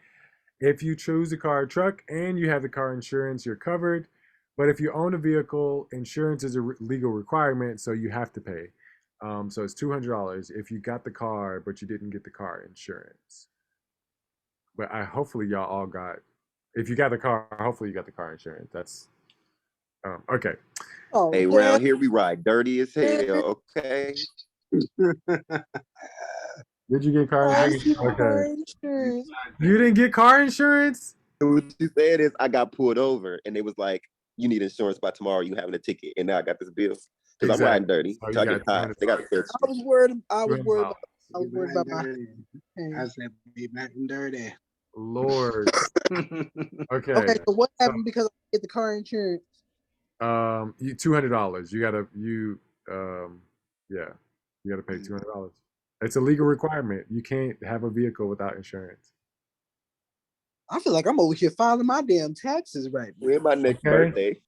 If you choose a car or truck and you have the car insurance, you're covered. But if you own a vehicle, insurance is a legal requirement, so you have to pay. So it's $200 if you got the car, but you didn't get the car insurance. But hopefully y'all all got. If you got the car, hopefully you got the car insurance. That's okay. Oh, Hey, damn. round here we ride dirty as hell. Okay. Did you get car I insurance? see car Okay. insurance. You didn't get car insurance? What you said is I got pulled over and they was like, you need insurance by tomorrow. You having a ticket. And now I got this bill. Because I'm riding dirty. So So you I got get tired. They got to catch I was worried. I was worried $200. about. I was worried about my. I said, be back and dirty. Lord. Okay. Okay, so what happened because I get the car insurance? You $200. You gotta yeah, you gotta pay $200. It's a legal requirement. You can't have a vehicle without insurance. I feel like I'm over here filing my damn taxes right now. When my next Okay. birthday.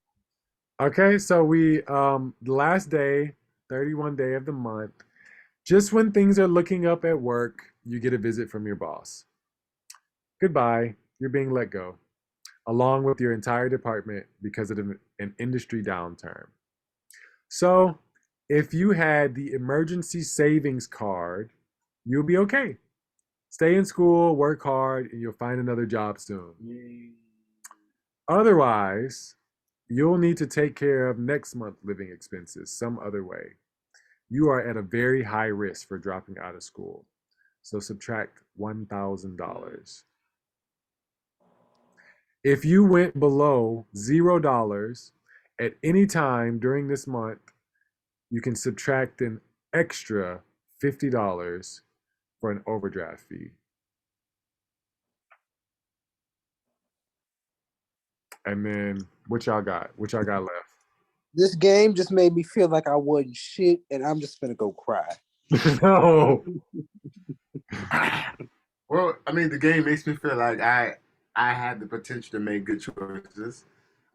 Okay, so we the last day, 31 day of the month, just when things are looking up at work, you get a visit from your boss. Goodbye, you're being let go, along with your entire department because of an industry downturn. So, if you had the emergency savings card, you'll be okay. Stay in school, work hard, and you'll find another job soon. Otherwise, you'll need to take care of next month's living expenses some other way. you are at a very high risk for dropping out of school. So subtract $1,000. If you went below $0 at any time during this month, you can subtract an extra $50 for an overdraft fee. And then what y'all got? What y'all got left? This game just made me feel like I wasn't shit, and I'm just gonna go cry. No. Well, I mean, the game makes me feel like I had the potential to make good choices.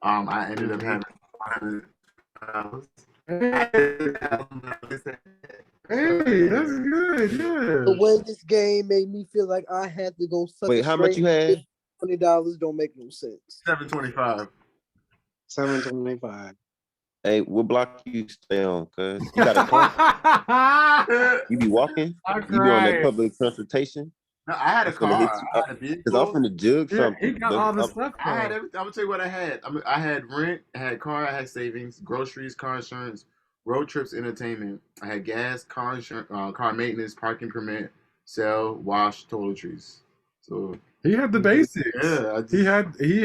I ended up having $100. Hey, that's good. The Yeah. way this game made me feel like I had to go suck Wait, a how much straight you had? $20 don't make no sense. $725. $725. Hey, what block you stay on? Cause you got a car? You be walking? I'm You be on that crying. public transportation? No, I had a I'm finna hit car. you I up. had a Cause I'm vehicle. finna jug Yeah, he something. got all the stuff. I had though. everything. I'm gonna tell you what I had. I had rent, I had car, I had savings, groceries, car insurance, road trips, entertainment. I had gas, car insurance, car maintenance, parking permit, sell, wash, toiletries. So He had the basics. yeah, He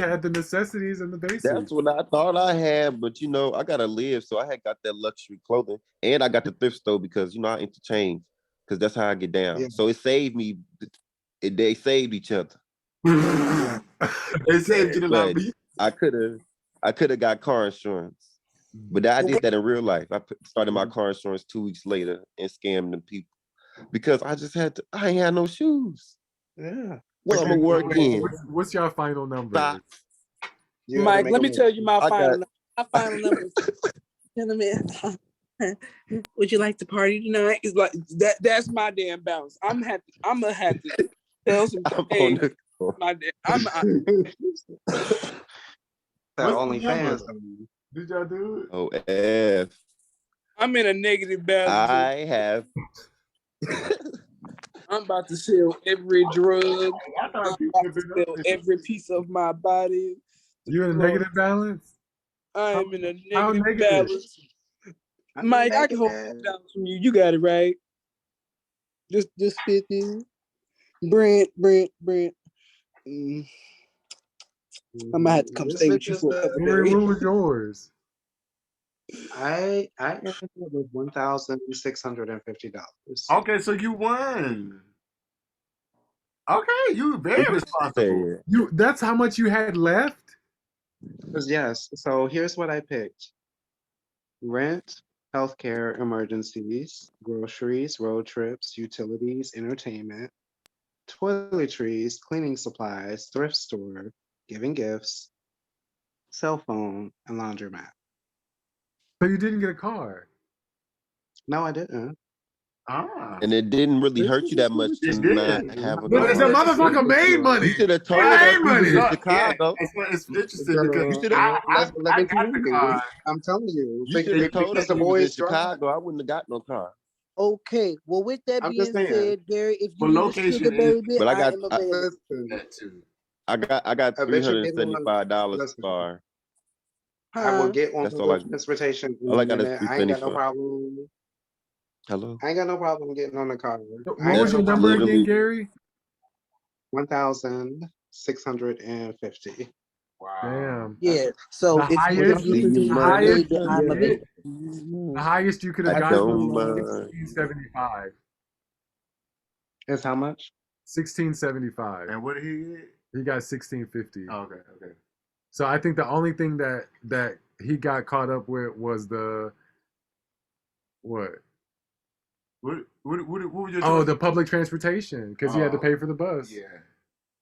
had the necessities and the basics. That's what I thought I had, but you know, I gotta live, so I had got that luxury clothing, and I got the thrift store because you know I interchange, because that's how I get down. Yeah. So it saved me. They saved each other. they saved you a lot. But I could have got car insurance, but I did that in real life. I started my car insurance 2 weeks later and scammed them people because I just had to. I ain't had no shoes. Yeah. Well, I'm gonna work in. What's your final number? Socks. Mike, let me tell you my I final got- number. My final number. Gentlemen, would you like to party tonight? It's like that's my damn balance. I'm gonna have to tell some I'm hey, on the. That What's the OnlyFans. Did y'all do it? Oh, F. I'm in a negative balance. I have. I'm about to sell every drug. I thought I'm people about to had been sell up there. every piece of my body. You in a negative balance? I am in a How negative negative? balance. Mike, I can hold it down from you. You got it right. Just 50. Brent. I'm gonna have to come stay with you for a couple What days. was yours? I ended up with $1,650. Okay, so you won. Okay, you very responsible. That's how much you had left? Yes. So here's what I picked: rent, healthcare, emergencies, groceries, road trips, utilities, entertainment, toiletries, cleaning supplies, thrift store, giving gifts, cell phone, and laundromat. So you didn't get a car? No, I didn't. And it didn't really hurt you that much to It not did. have a But the car. motherfucker made money. You should have told I us made we was money. in Chicago. It's interesting because You should have. I got the car. I'm telling you. You should have told us the we was in boys drive. Chicago. I wouldn't have got no car. Okay, well, with that I'm being just saying. said, Gary, if For you need a location sugar is- baby, But I I got- am available. That too. I got I bet you $375 listen. car. I will get on That's all I- public transportation in all I a got is minute. I ain't got no $375. problem. Hello. I ain't got no problem getting on the car. What was your That's number literally- again, Gary? 1,650. Wow. Damn. Yeah. So The if you highest- need the a highest- baby, I'm available. The highest you could have I gotten don't was mind. 1675. It's how much? 1675. And what did he get? He got 1650. Oh, okay. So I think the only thing that he got caught up with was the what? What was your Oh, choice? the public transportation because he had to pay for the bus. Yeah.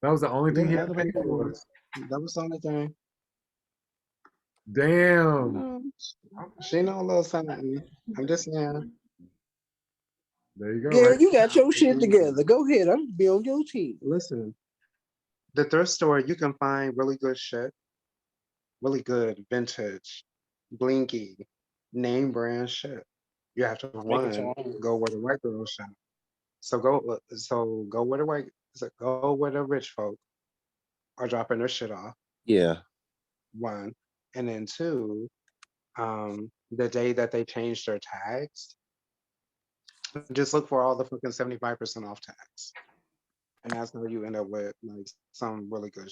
That was the only thing he Yeah, had to pay for. that was the only thing. Damn. She know a little something. I'm just saying. There you go. Gary, Right? you got your shit together. Go ahead. I'm gonna be on your team. Listen, the thrift store, you can find really good shit, really good vintage, blinky, name brand shit. You have to go where the white girls shop. So go where the rich folk are dropping their shit off. Yeah. One, and then two, the day that they changed their tags, just look for all the fucking 75% off tags. And that's how you end up with like some really good.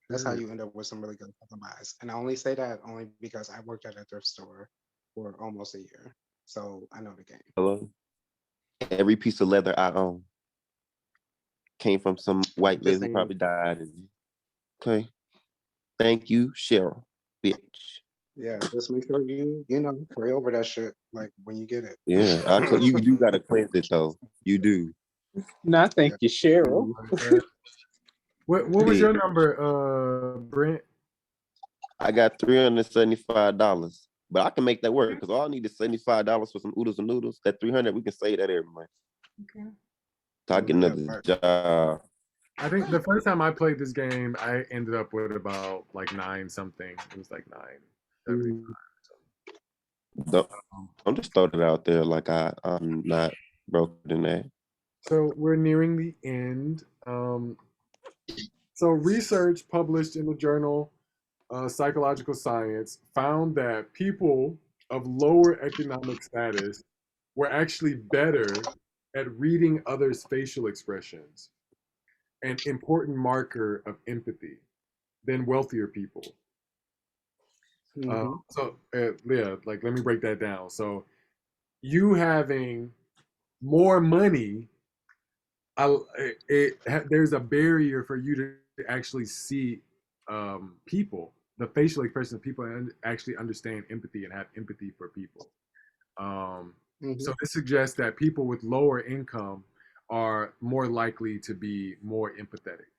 That's how you end up with some really good fucking buys. And I only say that only because I worked at a thrift store for almost a year. So I know the game. Hello? Every piece of leather I own came from some white lady who probably died. Okay. Thank you, Cheryl, bitch. Yeah, just make sure you know, pray over that shit like when you get it. Yeah, you do gotta cleanse it though. You do. Nah, thank you, Cheryl. What was your number, Brent? I got $375, but I can make that work because all I need is $75 for some oodles and noodles. That $300, we can save that every month. Okay. So I get another job. I think the first time I played this game, I ended up with about like 9 something. It was like 9.75. I'm just throwing it out there like I'm not broke in that. So we're nearing the end. So research published in the journal Psychological Science found that people of lower economic status were actually better at reading others' facial expressions, an important marker of empathy, than wealthier people. Yeah, like let me break that down. So you having more money, there's a barrier for you to actually see people, the facial expression of people, and actually understand empathy and have empathy for people. So this suggests that people with lower income are more likely to be more empathetic.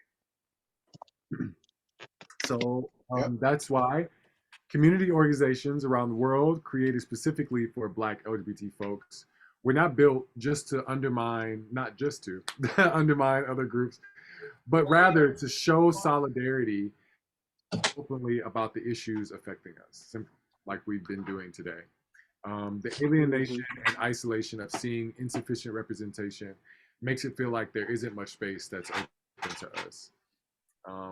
So that's why community organizations around the world created specifically for Black LGBT folks were not built just to undermine, not just to undermine other groups, but rather to show solidarity openly about the issues affecting us, like we've been doing today. The alienation and isolation of seeing insufficient representation makes it feel like there isn't much space that's open to us.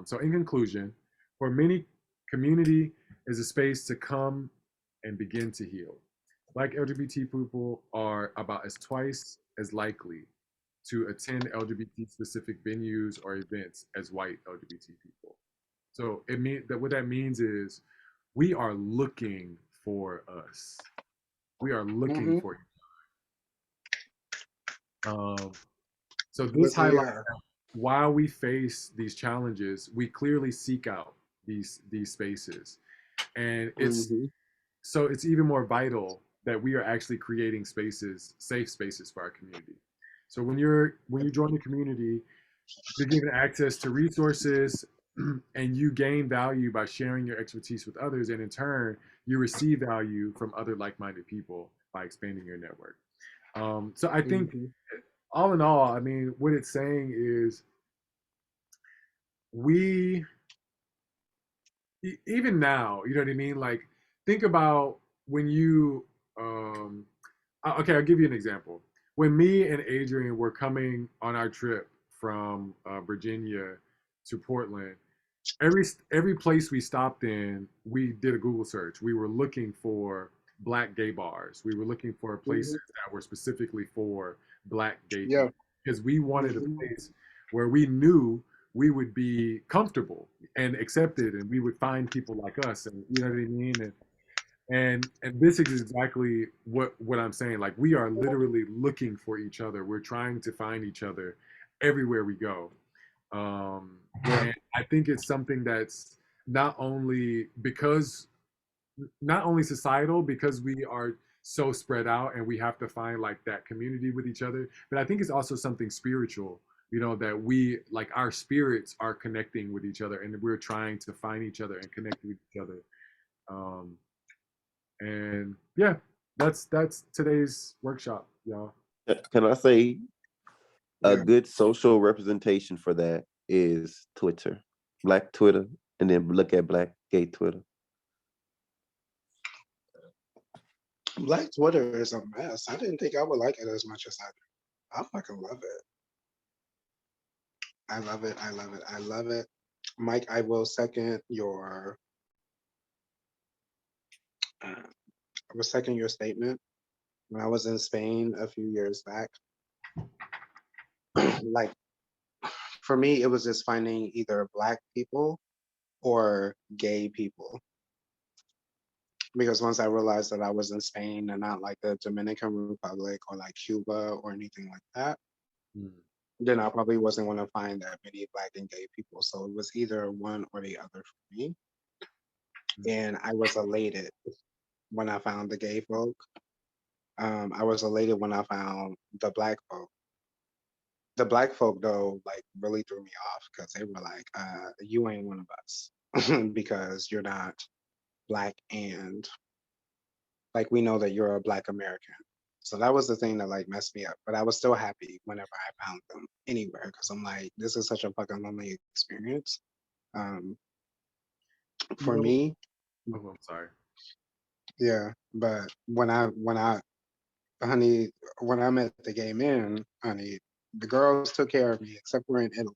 So, in conclusion, for many, community is a space to come and begin to heal. Black LGBT people are about as twice as likely to attend LGBT specific venues or events as white LGBT people. So it means that what that means is we are looking for us. We are looking for so this highlights that while we face these challenges, we clearly seek out these spaces. And it's even more vital that we are actually creating spaces, safe spaces for our community. So when you join the community, you're given access to resources and you gain value by sharing your expertise with others, and in turn you receive value from other like-minded people by expanding your network. So I think all in all, I mean, what it's saying is we even now, you know what I mean? Like, think about when you okay, I'll give you an example. When me and Adrian were coming on our trip from Virginia to Portland, every place we stopped in, we did a Google search. We were looking for Black gay bars. We were looking for places that were specifically for Black gay people because we wanted a place where we knew we would be comfortable and accepted, and we would find people like us, and you know what I mean. And this is exactly what I'm saying. Like, we are literally looking for each other. We're trying to find each other everywhere we go. And I think it's something that's not only societal, because we are so spread out and we have to find like that community with each other, but I think it's also something spiritual, you know, that we like our spirits are connecting with each other and we're trying to find each other and connect with each other. And yeah, that's today's workshop, y'all. Can I say a good social representation for that is Twitter, Black Twitter, and then look at Black gay Twitter. Black Twitter is a mess. I didn't think I would like it as much as I do. I fucking love it. I love it. I love it. I love it. Mike, I will second your was second your statement. When I was in Spain a few years back, like for me, it was just finding either Black people or gay people. Because once I realized that I was in Spain and not like the Dominican Republic or like Cuba or anything like that, then I probably wasn't going to find that many Black and gay people. So it was either one or the other for me. And I was elated when I found the gay folk. I was elated when I found the Black folk. The Black folk though, like really threw me off because they were like, you ain't one of us because you're not Black, and like we know that you're a Black American. So that was the thing that like messed me up. But I was still happy whenever I found them anywhere because I'm like, this is such a fucking lonely experience. For me, oh, I'm sorry. yeah. But when I honey, when I met the gay men, honey, the girls took care of me except for in Italy.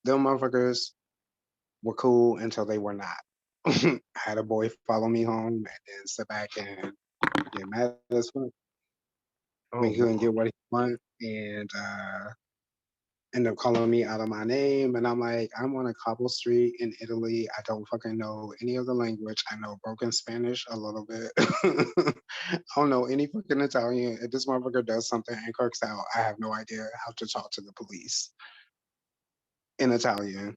Them motherfuckers were cool until they were not. I had a boy follow me home and then sit back and get mad as fuck. When he couldn't get what he wanted and end up calling me out of my name. And I'm like, I'm on a cobble street in Italy. I don't fucking know any of the language. I know broken Spanish a little bit. I don't know any fucking Italian. If this motherfucker does something and kirks out, I have no idea how to talk to the police in Italian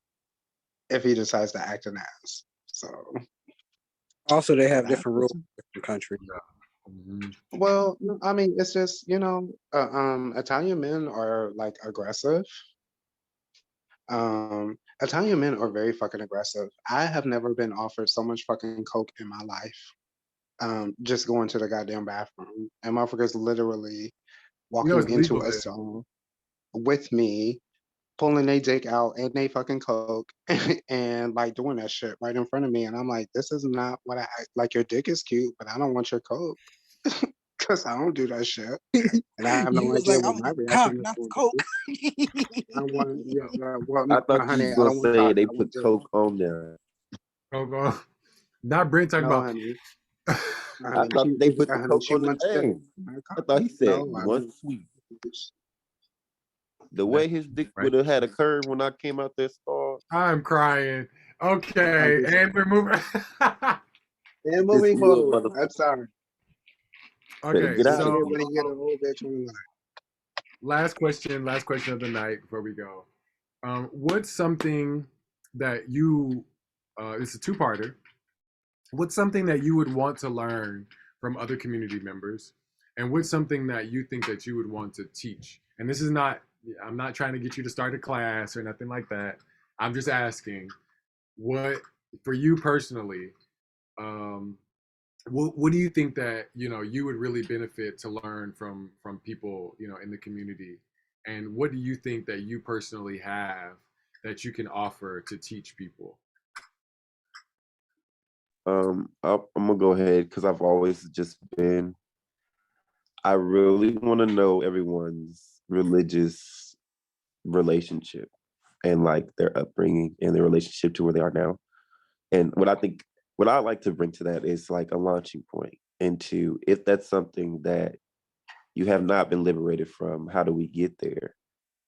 if he decides to act an ass. So also they have different rules in different countries. Well, I mean, it's just, you know, Italian men are like aggressive. Italian men are very fucking aggressive. I have never been offered so much fucking coke in my life. Just going to the goddamn bathroom. And motherfuckers literally walking into a zone with me, pulling their dick out and they fucking coke and like doing that shit right in front of me. And I'm like, this is not what I like. Your dick is cute, but I don't want your coke. Because I don't do that shit. And I have no idea what my reaction is going to be. I want, yeah, well, I thought honey, you I was don't gonna want say cock. they I put want dick. coke on there. Coke. Not Brent talking about. Honey. I thought they put the coke on the thing. I thought he said one sweet. The way his dick would have had a curve when I came out there store. I'm crying. Okay, and we're moving. And moving forward. I'm sorry. Okay, get out so when you get a whole bitch on the line. last question of the night before we go. What's something that you? It's a two-parter. What's something that you would want to learn from other community members, and what's something that you think that you would want to teach? And this is not. I'm not trying to get you to start a class or nothing like that. I'm just asking, what for you personally? What do you think that you would really benefit to learn from people in the community, and what do you think that you personally have that you can offer to teach people? I'm gonna go ahead because I've always just been. I really want to know everyone's religious relationship and like their upbringing and their relationship to where they are now. And what I like to bring to that is like a launching point into if that's something that you have not been liberated from, how do we get there?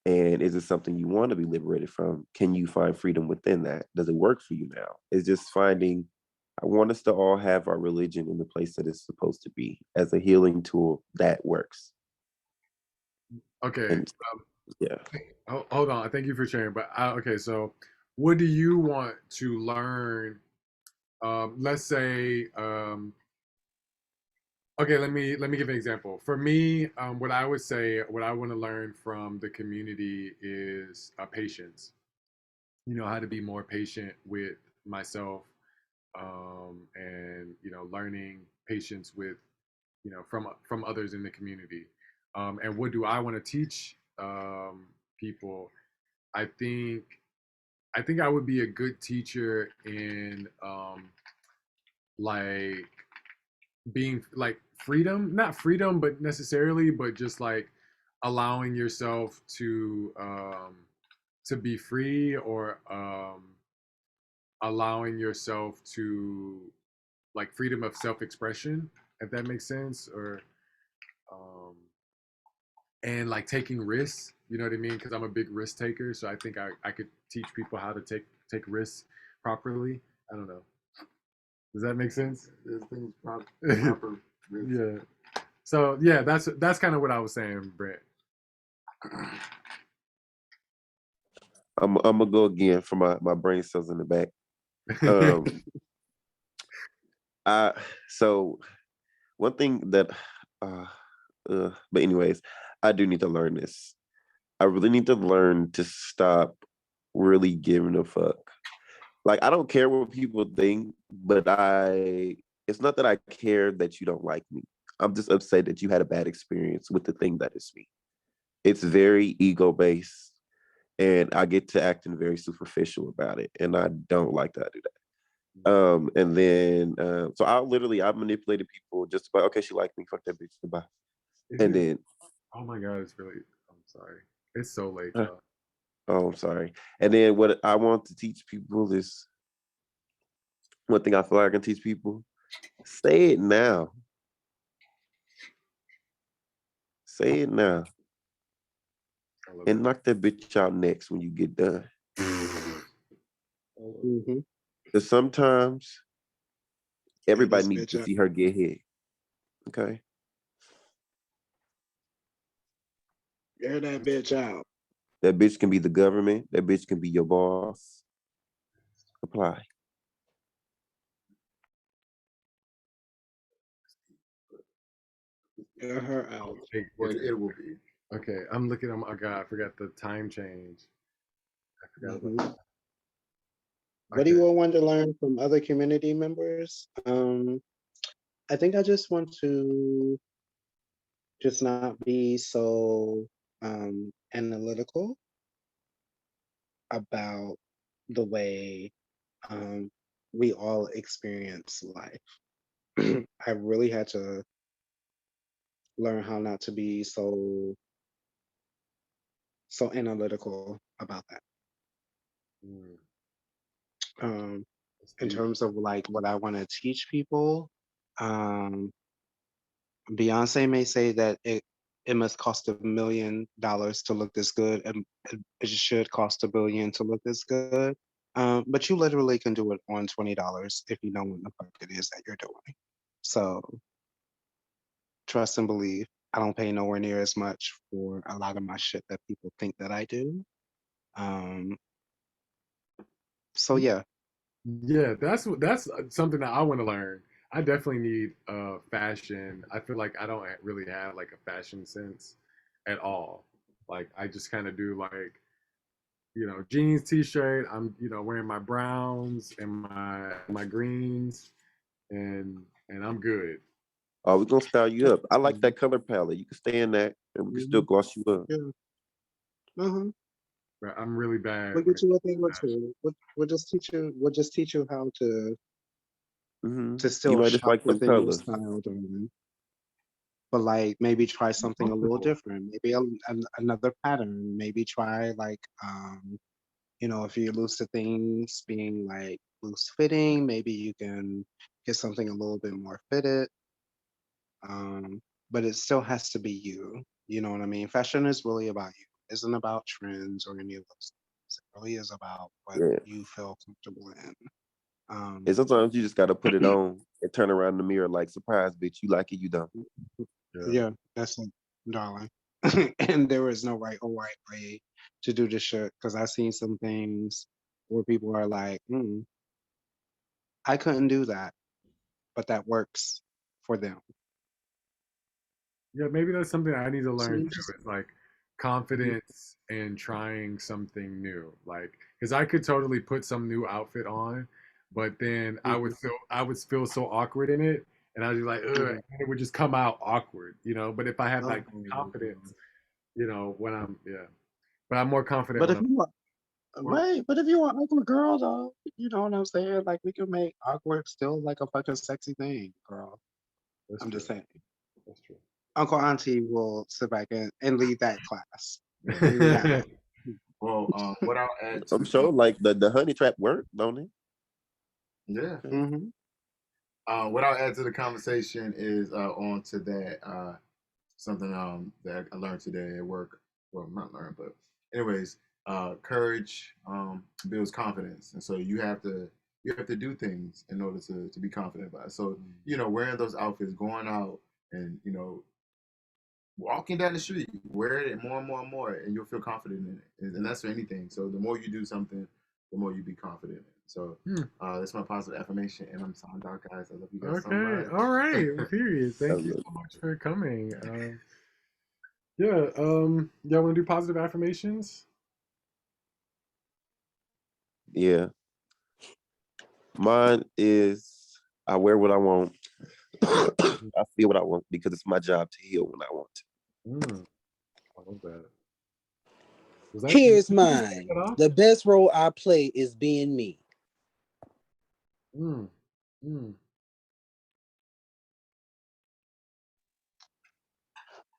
And is it something you want to be liberated from? Can you find freedom within that? Does it work for you now? It's just finding, I want us to all have our religion in the place that it's supposed to be as a healing tool that works. Okay. And, yeah. Hold on. Thank you for sharing. But okay, so what do you want to learn? Let's say, okay, let me give an example. For me, what I would say, what I want to learn from the community is patience. How to be more patient with myself, and learning patience with from others in the community. And what do I want to teach people? I think I would be a good teacher in like being like freedom, not freedom, but necessarily, but just like allowing yourself to be free, or allowing yourself to like freedom of self-expression, if that makes sense, or and like taking risks. You know what I mean? Because I'm a big risk taker, so I think I could teach people how to take risks properly. I don't know. Does that make sense? There's things proper. Yeah. So yeah, that's kind of what I was saying, Brent. I'm gonna go again for my brain cells in the back. So one thing that but anyways, I do need to learn this. I really need to learn to stop really giving a fuck. Like, I don't care what people think, but it's not that I care that you don't like me. I'm just upset that you had a bad experience with the thing that is me. It's very ego based, and I get to acting very superficial about it, and I don't like that I do that. And then so I manipulated people just about, okay, she liked me, fuck that bitch, goodbye. And then oh my god, it's really, I'm sorry, it's so late, y'all. Oh, I'm sorry. And then what I want to teach people is, one thing I feel like I can teach people: say it now. Say it now. And knock that bitch out next when you get done. Because sometimes everybody needs to see her get hit. Okay? Air that bitch out. That bitch can be the government. That bitch can be your boss. Apply. Air her out. What it will be. Okay, I'm looking. Oh my god, I forgot the time change. I forgot about that. What do you all want to learn from other community members? I think I just want to just not be so analytical about the way we all experience life. I really had to learn how not to be so analytical about that. In terms of like what I want to teach people, Beyonce may say that it must cost $1 million to look this good, and it should cost $1 billion to look this good. But you literally can do it on $20 if you know what the fuck it is that you're doing. So trust and believe. I don't pay nowhere near as much for a lot of my shit that people think that I do. So yeah. Yeah, that's something that I want to learn. I definitely need fashion. I feel like I don't really have like a fashion sense at all. Like I just kind of do like, jeans, t-shirt. I'm, wearing my browns and my greens, and I'm good. Oh, we're gonna style you up. I like that color palette. You can stay in that, and we can still gloss you up. Yeah. But I'm really bad. We'll get you a thing or two. We'll just teach you. We'll just teach you how to still You might just shop like them within your colors. style, darling. But like maybe try something a little different. Maybe another pattern. Maybe try like if you're used to things being like loose fitting, maybe you can get something a little bit more fitted. But it still has to be you. You know what I mean? Fashion is really about you. It isn't about trends or any of those things. It really is about what you feel comfortable in. And sometimes you just gotta put it on and turn around in the mirror like, surprise, bitch, you like it, you don't. Yeah, that's it, darling. And there is no right or right way to do this shit, because I've seen some things where people are like, I couldn't do that, but that works for them. Yeah, maybe that's something I need to So learn you too. just It's like confidence and trying something new. Like, because I could totally put some new outfit on, but then I would feel so awkward in it, and I'd be like, ugh, and it would just come out awkward, But if I have like confidence, when I'm but I'm more confident But when if you want, right, but if you want ugly girl though, you know what I'm saying? Like we can make awkward still like a fucking sexy thing, girl. I'm just saying. That's true. Uncle Auntie will sit back and lead that class. Now. Well, what I'll add to I'm sure like the honey trap worked, don't it? Yeah. What I'll add to the conversation is on to that something that I learned today at work. Well, not learned, but anyways, courage builds confidence, and so you have to do things in order to be confident about it. So wearing those outfits, going out, and walking down the street, wear it more and more and more, and you'll feel confident in it. And that's for anything. So the more you do something, the more you be confident in it. So that's my positive affirmation, and I'm signed out, guys. I love you guys so much. All right. Period. Thank you so much for coming. Yeah. Y'all want to do positive affirmations? Yeah. Mine is I wear what I want. I feel what I want because it's my job to heal when I want. I love that. Here's mine. The best role I play is being me.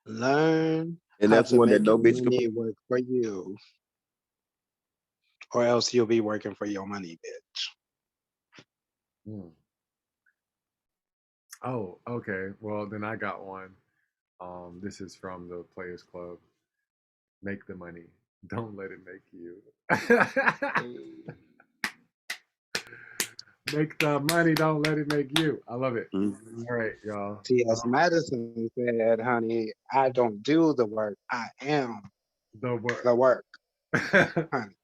Learn and how that's to one that make no your bitch money work for you, or else you'll be working for your money, bitch. Oh, okay. Well, then I got one. This is from the Players Club. Make the money. Don't let it make you. Make the money. Don't let it make you. I love it. All right, y'all. T.S. Madison said, honey, I don't do the work. I am the work. The work. Honey.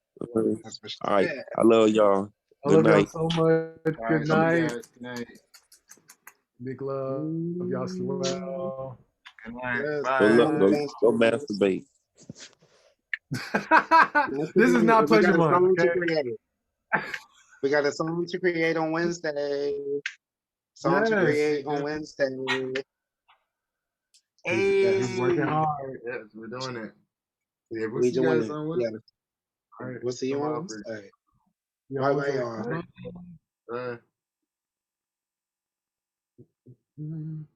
That's what she All right. said. I love y'all. I love y'all so much. Good night. Good night. Big love. Love y'all so well. Good night. Yes, Bye. Go masturbate. This is not pleasure month. Okay? We got a song to create on Wednesday. Song to create on Wednesday. He's working hard. Yes, we're doing it. Yeah, we'll We see you doing guys it. on Yeah. Wednesday. All right. We'll see you on Wednesday. Y'all Bye bye, y'all. Bye.